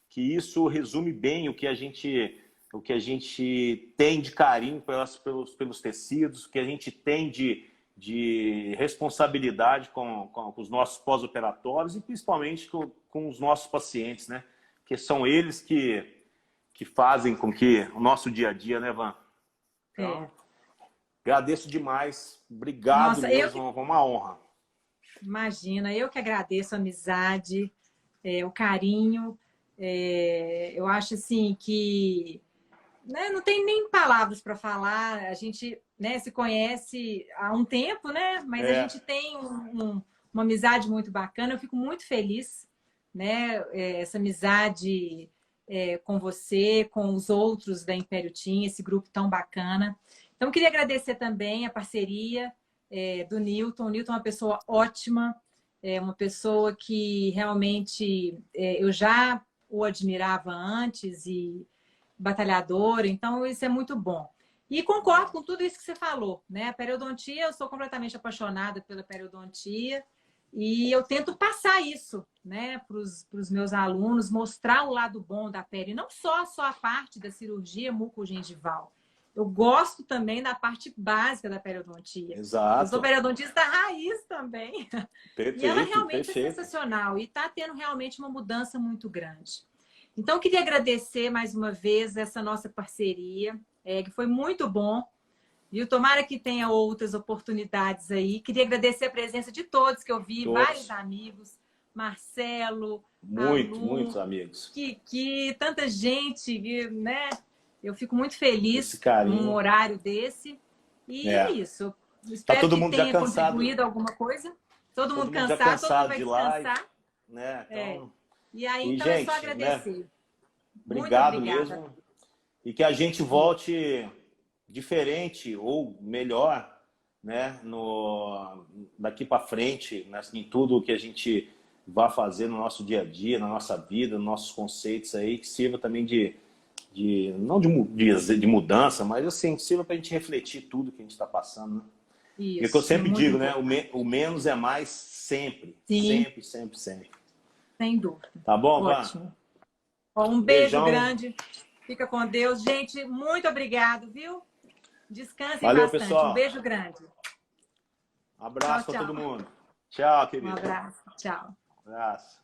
que isso resume bem o que a gente tem de carinho pelos tecidos, o que a gente tem de responsabilidade com os nossos pós-operatórios e principalmente com os nossos pacientes, né? Que são eles que fazem com que o nosso dia a dia, né, Van? Então, agradeço demais. Obrigado mesmo, é uma honra. Imagina, eu que agradeço a amizade, o carinho. Eu acho assim que, né, não tem nem palavras para falar. A gente, né, se conhece há um tempo, né? Mas a gente tem uma amizade muito bacana. Eu fico muito feliz, né? Essa amizade com você, com os outros da Império Team, esse grupo tão bacana. Então, queria agradecer também a parceria do Newton. O Newton é uma pessoa ótima, uma pessoa que realmente eu já o admirava antes e batalhador, então isso é muito bom. E concordo com tudo isso que você falou, né? A periodontia, eu sou completamente apaixonada pela periodontia e eu tento passar isso, né, para os meus alunos, mostrar o lado bom da pele, não só a parte da cirurgia mucogengival. Eu gosto também da parte básica da periodontia. Exato. Eu sou periodontista raiz também. Perfeito, e ela realmente perfeito. É sensacional e está tendo realmente uma mudança muito grande. Então, eu queria agradecer mais uma vez essa nossa parceria, que foi muito bom. Viu? Tomara que tenha outras oportunidades aí. Queria agradecer a presença de todos que eu vi, vários amigos, Marcelo, muitos amigos. Que tanta gente, né? Eu fico muito feliz num horário desse. E é isso. Espero todo que mundo tenha já cansado. Contribuído alguma coisa. Todo mundo já cansado, todo mundo vai de descansar. Né? Então, E aí, então, gente, é só agradecer. Né? Obrigado mesmo. E que a gente volte diferente ou melhor, né? Daqui para frente, né? Em tudo que a gente vai fazer no nosso dia a dia, na nossa vida, nos nossos conceitos aí, que sirva também não de mudança, mas assim, que sirva para a gente refletir tudo que a gente está passando, né? Isso, e o que eu sempre digo, né? O menos é mais sempre. Sim. Sempre. Sem dúvida. Tá bom, ótimo. Um beijo grande. Fica com Deus. Gente, muito obrigado, viu? Descansem Valeu, bastante. Pessoal. Um beijo grande. Abraço para todo mundo. Tchau, querido. Um abraço. Tchau. Abraço.